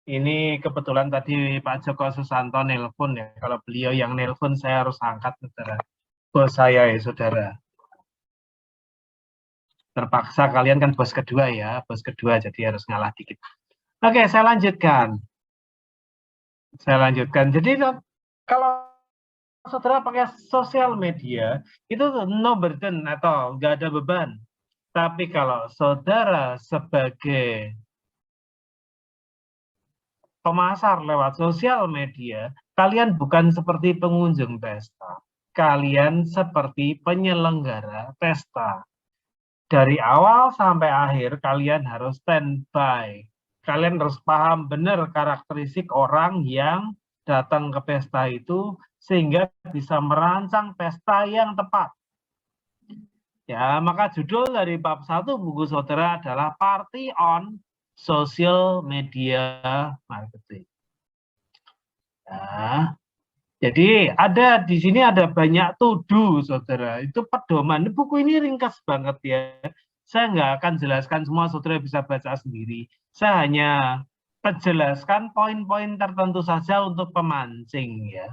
Ini kebetulan tadi Pak Joko Susanto nelpon ya. Kalau beliau yang nelpon saya harus angkat saudara. Bos saya ya saudara. Terpaksa kalian kan bos kedua ya, bos kedua jadi harus ngalah dikit. Oke, saya lanjutkan. Jadi kalau saudara pakai sosial media itu no burden atau nggak ada beban. Tapi kalau saudara sebagai pemasar lewat sosial media, kalian bukan seperti pengunjung pesta. Kalian seperti penyelenggara pesta. Dari awal sampai akhir kalian harus standby. Kalian harus paham benar karakteristik orang yang datang ke pesta itu sehingga bisa merancang pesta yang tepat. Ya, maka judul dari bab 1 buku saudara adalah Party on Social Media Marketing. Ya, jadi ada di sini ada banyak to-do saudara. Itu pedoman. Buku ini ringkas banget ya. Saya nggak akan jelaskan semua, saudara bisa baca sendiri. Saya hanya menjelaskan poin-poin tertentu saja untuk pemancing ya.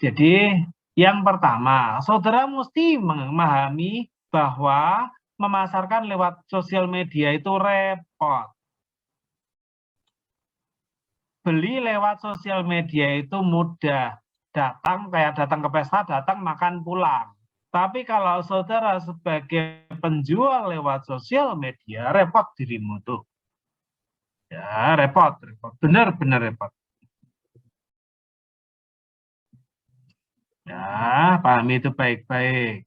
Jadi yang pertama, saudara mesti memahami bahwa memasarkan lewat sosial media itu repot. Beli lewat sosial media itu mudah. Datang kayak datang ke pesta, datang makan pulang. Tapi kalau saudara sebagai penjual lewat sosial media, repot dirimu tuh. Ya, repot. Benar-benar repot. Ya, pahami itu baik-baik.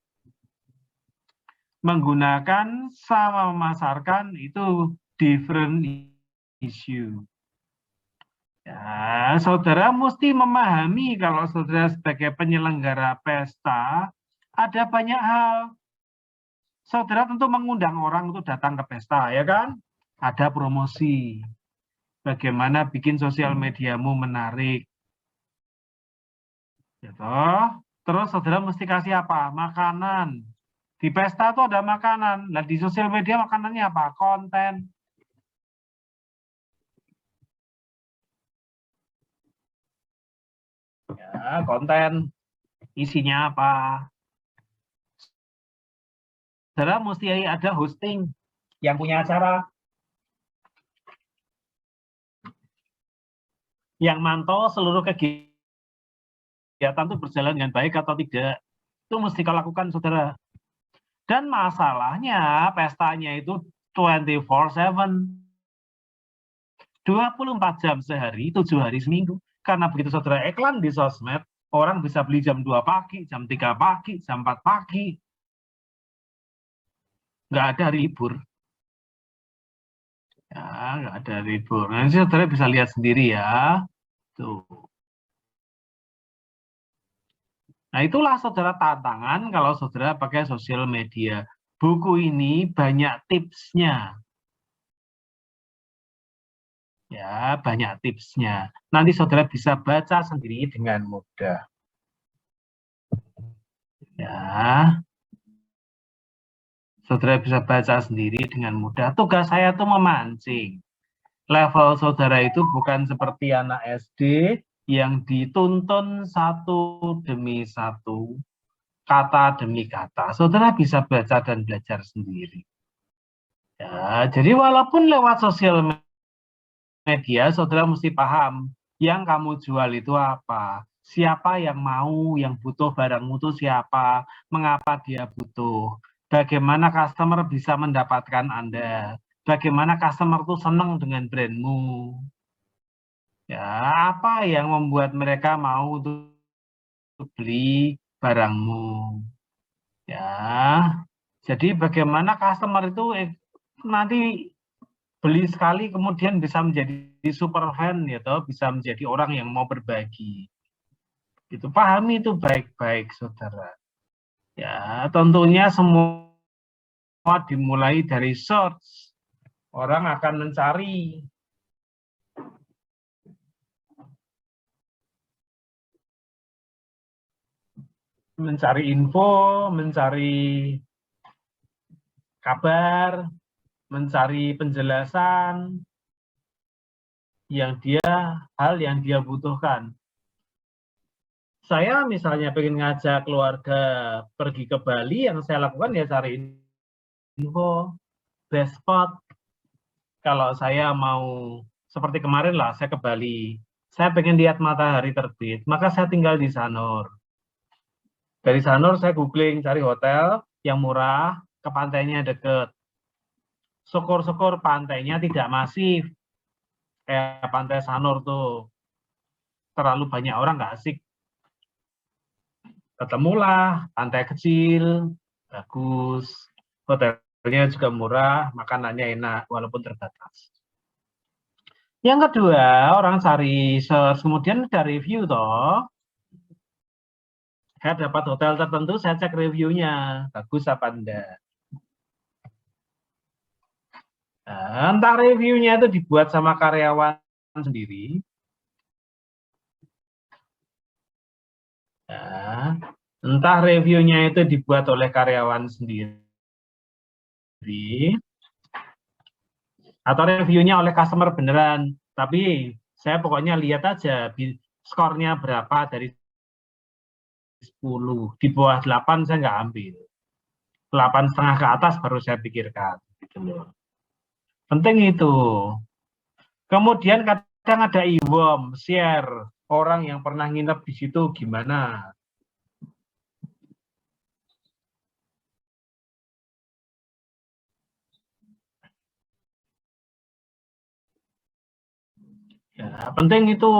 Menggunakan sama memasarkan itu different issue. Ya, saudara mesti memahami kalau saudara sebagai penyelenggara pesta, ada banyak hal. Saudara tentu mengundang orang untuk datang ke pesta, ya kan? Ada promosi. Bagaimana bikin sosial mediamu menarik. Gitu. Terus saudara mesti kasih apa? Makanan. Di pesta itu ada makanan. Nah, di sosial media makanannya apa? Konten. Ya, konten. Isinya apa? Saudara mesti ada hosting yang punya acara. Yang mantau seluruh kegiatan itu berjalan dengan baik atau tidak. Itu mesti kau lakukan, saudara. Dan masalahnya, pestanya itu 24/7. 24 jam sehari, 7 hari seminggu. Karena begitu saudara iklan di sosmed, orang bisa beli jam 2 pagi, jam 3 pagi, jam 4 pagi. Nggak ada libur. Ya, nggak ada libur. Nanti saudara bisa lihat sendiri ya. Tuh. Nah, itulah saudara tantangan kalau saudara pakai sosial media. Buku ini banyak tipsnya. Ya, banyak tipsnya. Nanti saudara bisa baca sendiri dengan mudah. Ya. Saudara bisa baca sendiri dengan mudah. Tugas saya itu memancing. Level saudara itu bukan seperti anak SD yang dituntun satu demi satu, kata demi kata. Saudara bisa baca dan belajar sendiri. Ya, jadi walaupun lewat sosial media, saudara mesti paham yang kamu jual itu apa, siapa yang mau, yang butuh barangmu itu siapa, mengapa dia butuh, bagaimana customer bisa mendapatkan Anda, bagaimana customer itu senang dengan brandmu, ya apa yang membuat mereka mau untuk beli barangmu, ya. Jadi bagaimana customer itu nanti beli sekali kemudian bisa menjadi super fan ya toh, bisa menjadi orang yang mau berbagi. Itu pahami itu baik-baik saudara. Ya, tentunya semua dimulai dari search. Orang akan mencari info, mencari kabar, mencari penjelasan hal yang dia butuhkan. Saya misalnya pengen ngajak keluarga pergi ke Bali, yang saya lakukan ya cari info, best spot. Kalau saya mau, seperti kemarin lah, saya ke Bali. Saya pengen lihat matahari terbit, maka saya tinggal di Sanur. Dari Sanur saya googling, cari hotel yang murah, ke pantainya deket. Syukur-syukur pantainya tidak masif. Kayak pantai Sanur tuh. Terlalu banyak orang nggak asik. Ketemulah pantai kecil, bagus. Hotelnya juga murah, makanannya enak, walaupun terbatas. Yang kedua, orang cari search, kemudian ada review toh. Saya dapat hotel tertentu, saya cek reviewnya, bagus apa enggak. Nah, entah reviewnya itu dibuat sama karyawan sendiri. Nah, entah reviewnya itu dibuat oleh karyawan sendiri. Atau reviewnya oleh customer beneran. Tapi saya pokoknya lihat aja skornya berapa dari 10. Di bawah 8 saya nggak ambil. 8,5 ke atas baru saya pikirkan. Gitu loh. Penting itu. Kemudian kadang ada e-worm, share. Orang yang pernah nginep di situ gimana. Ya, penting itu.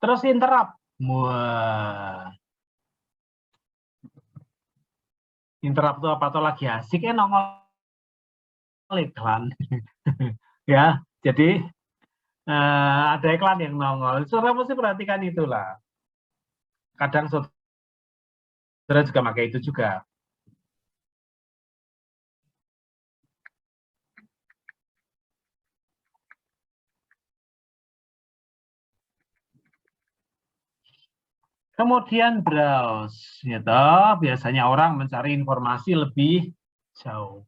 Terus interrupt. Wah. Interrupt itu apa tuh lagi asik ya nongol iklan. Ya, jadi ada iklan yang nongol. Saudara mesti perhatikan itulah. Kadang saudara juga pakai itu juga. Kemudian browse, gitu. Biasanya orang mencari informasi lebih jauh.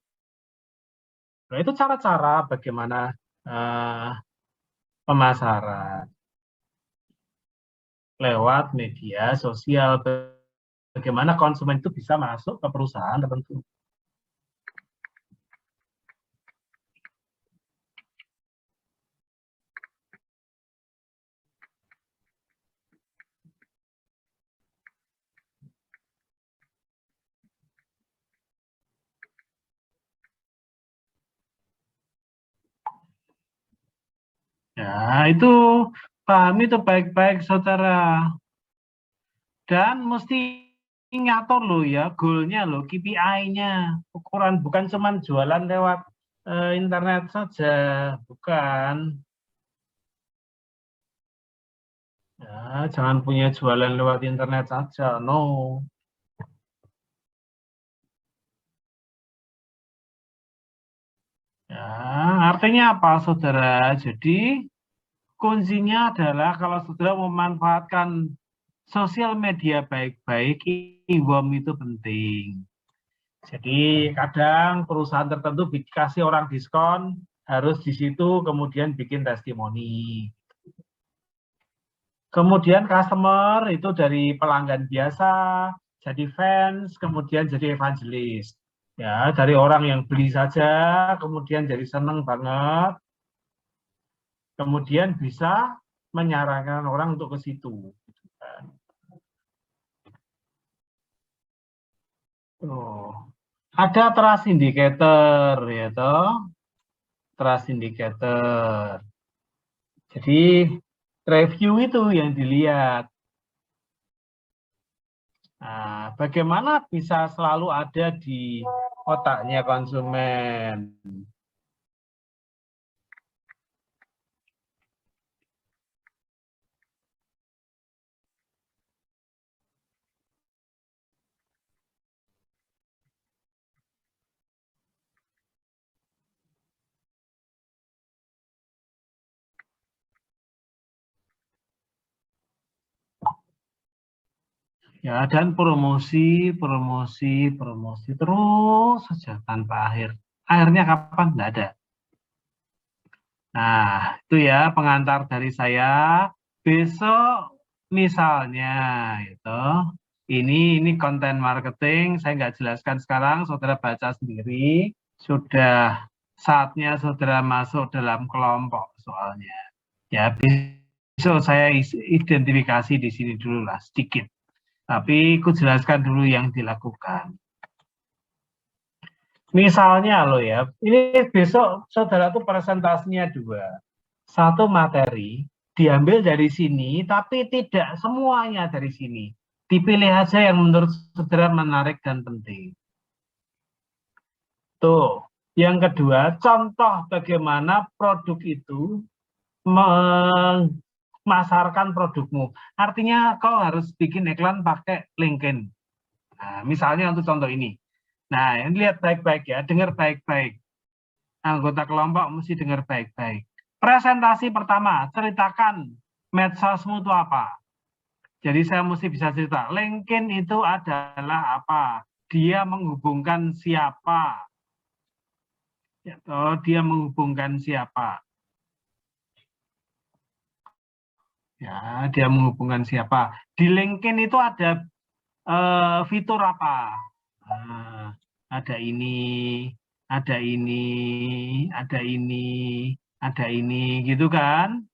Nah, itu cara-cara bagaimana pemasaran lewat media sosial. Bagaimana konsumen itu bisa masuk ke perusahaan tertentu. Ya, itu pahami itu baik-baik, saudara. Dan mesti ngatur loh ya, goalnya loh, KPI-nya, ukuran bukan cuma jualan lewat internet saja, bukan. Ya, jangan punya jualan lewat internet saja, no. Ya, artinya apa, saudara? Jadi kuncinya adalah kalau saudara memanfaatkan sosial media baik-baik, e-worm itu penting. Jadi kadang perusahaan tertentu dikasih orang diskon, harus di situ kemudian bikin testimoni. Kemudian customer itu dari pelanggan biasa, jadi fans, kemudian jadi evangelis. Ya, dari orang yang beli saja, kemudian jadi seneng banget, kemudian bisa menyarankan orang untuk ke situ. Oh. Ada trust indicator, ya toh, trust indicator. Jadi review itu yang dilihat. Nah, bagaimana bisa selalu ada di otaknya konsumen? Ya, dan promosi, promosi, promosi terus saja tanpa akhir. Akhirnya kapan? Nggak ada. Nah, itu ya pengantar dari saya. Besok misalnya itu ini konten marketing, saya nggak jelaskan sekarang, saudara baca sendiri. Sudah saatnya saudara masuk dalam kelompok soalnya. Ya, besok saya identifikasi di sini dulu lah sedikit. Tapi aku jelaskan dulu yang dilakukan. Misalnya loh ya, ini besok saudara tuh presentasinya 2. Satu materi diambil dari sini, tapi tidak semuanya dari sini. Dipilih aja yang menurut saudara menarik dan penting. Tuh, yang kedua, contoh bagaimana produk itu memasarkan produkmu. Artinya kau harus bikin iklan pakai LinkedIn. Nah, misalnya untuk contoh ini. Nah, ini lihat baik-baik ya, dengar baik-baik. Anggota kelompok mesti dengar baik-baik. Presentasi pertama, ceritakan medsosmu itu apa. Jadi saya mesti bisa cerita, LinkedIn itu adalah apa? Dia menghubungkan siapa? Dia menghubungkan siapa? Ya, dia menghubungkan siapa? Di LinkedIn itu ada fitur apa? Nah, ada ini, ada ini, ada ini, ada ini, gitu kan?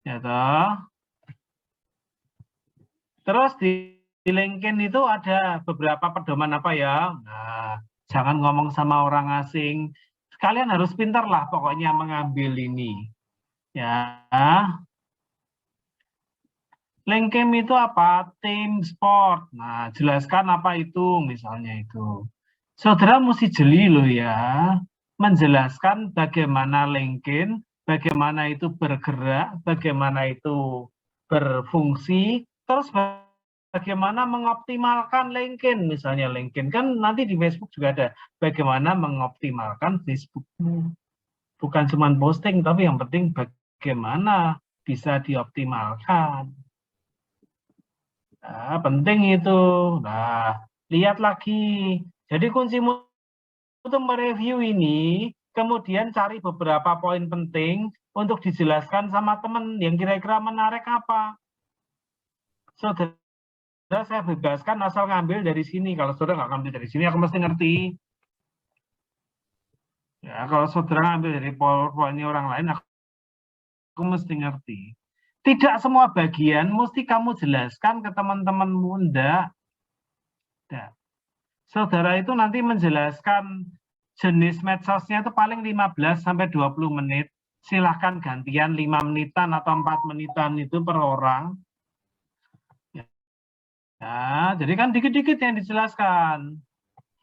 Ya toh. Terus di LinkedIn itu ada beberapa pedoman apa ya? Nah, jangan ngomong sama orang asing. Kalian harus pintar lah pokoknya mengambil ini. Ya, LinkedIn itu apa? Tim sport. Nah, jelaskan apa itu misalnya itu. Saudara mesti jeli loh ya, menjelaskan bagaimana LinkedIn, bagaimana itu bergerak, bagaimana itu berfungsi, terus bagaimana mengoptimalkan LinkedIn. Misalnya LinkedIn kan nanti di Facebook juga ada bagaimana mengoptimalkan Facebookmu. Bukan cuma posting, tapi yang penting bagaimana bisa dioptimalkan. Nah, penting itu. Nah, lihat lagi. Jadi kuncimu untuk mereview ini, kemudian cari beberapa poin penting untuk dijelaskan sama teman yang kira-kira menarik apa. Saudara saya bebaskan asal ngambil dari sini. Kalau saudara nggak ngambil dari sini, aku mesti ngerti. Ya, kalau saudara ngambil dari poin orang lain, aku mesti ngerti. Tidak semua bagian mesti kamu jelaskan ke teman-temanmu, enggak. Saudara itu nanti menjelaskan jenis medsosnya itu paling 15-20 menit. Silahkan gantian 5 menitan atau 4 menitan itu per orang. Ya, jadi kan dikit-dikit yang dijelaskan.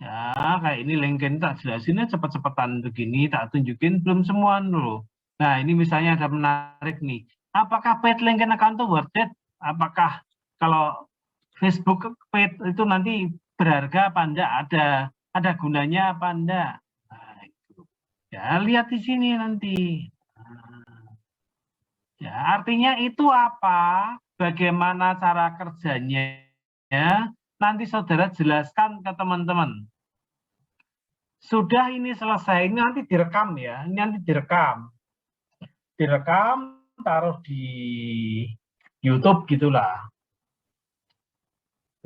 Ya, kayak ini LinkedIn tak jelasinnya cepet-cepetan begini, tak tunjukin belum semua dulu. Nah, ini misalnya ada menarik nih. Apakah paid LinkedIn account itu worth it? Apakah kalau Facebook paid itu nanti berharga apa enggak? Ada gunanya apa enggak? Nah, itu. Ya, lihat di sini nanti. Nah, ya, artinya itu apa? Bagaimana cara kerjanya? Ya, nanti saudara jelaskan ke teman-teman. Sudah ini selesai, ini nanti direkam ya, ini nanti direkam. Direkam, taruh di YouTube gitulah.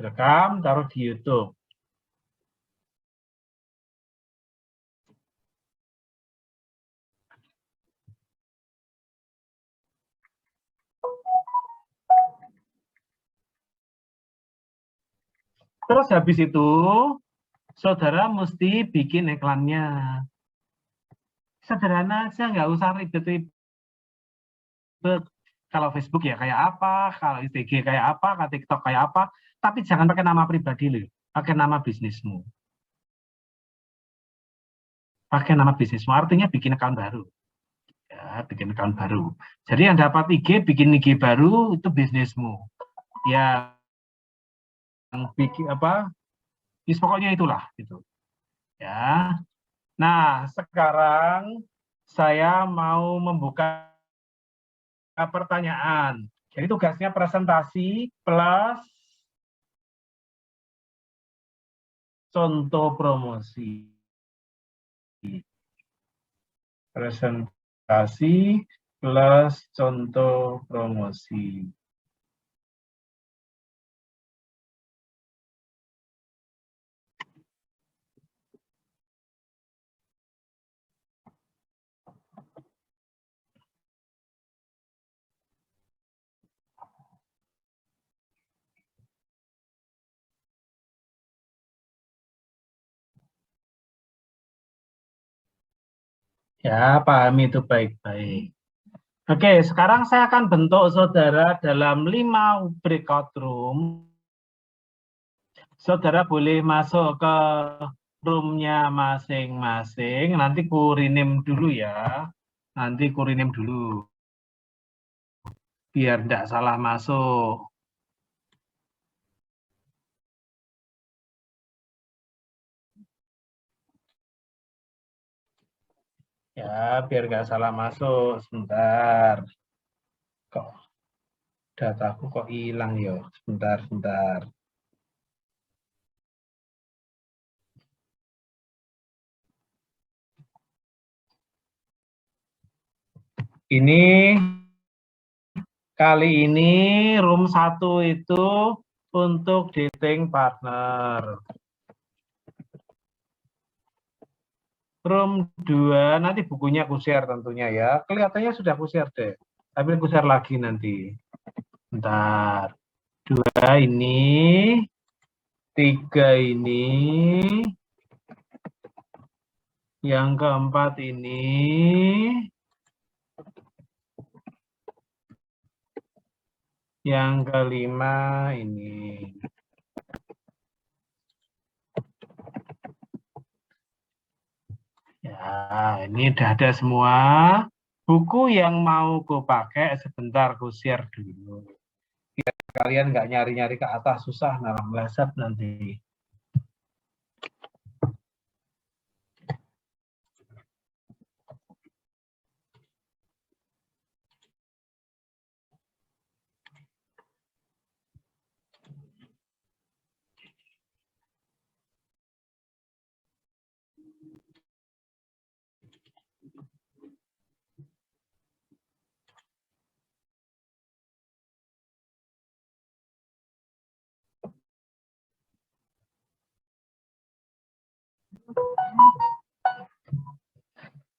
Direkam, taruh di YouTube. Terus habis itu, saudara mesti bikin iklannya. Sederhana aja, nggak usah ribet-ribet. Kalau Facebook ya kayak apa, kalau IG kayak apa, kalau TikTok kayak apa. Tapi jangan pakai nama pribadi loh, pakai nama bisnismu. Pakai nama bisnismu, artinya bikin account baru. Ya, bikin account baru. Jadi yang dapat IG, bikin IG baru, itu bisnismu. Ya, yang bikin apa, pokoknya itulah. Gitu. Ya. Nah, sekarang saya mau membuka pertanyaan. Jadi tugasnya presentasi plus contoh promosi. Presentasi plus contoh promosi. Ya, pahami itu baik-baik. Oke, sekarang saya akan bentuk saudara dalam 5 breakout room. Saudara boleh masuk ke roomnya masing-masing. Nanti ku rename dulu ya. Nanti ku rename dulu. Biar tidak salah masuk. Ya, biar nggak salah masuk. Sebentar. Kok dataku kok hilang ya? Sebentar. Ini kali ini room 1 itu untuk dating partner. Room 2 nanti bukunya aku share tentunya ya. Kelihatannya sudah aku share deh. Tapi aku share lagi nanti. Bentar. 2 ini, 3 ini, yang keempat ini, yang kelima ini. Ya, ini udah ada semua. Buku yang mau gue pakai sebentar gue share dulu. Biar kalian nggak nyari-nyari ke atas susah, malah meleset nanti.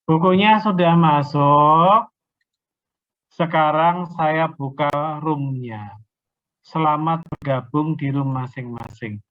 Bukunya sudah masuk. Sekarang saya buka roomnya. Selamat bergabung di room masing-masing.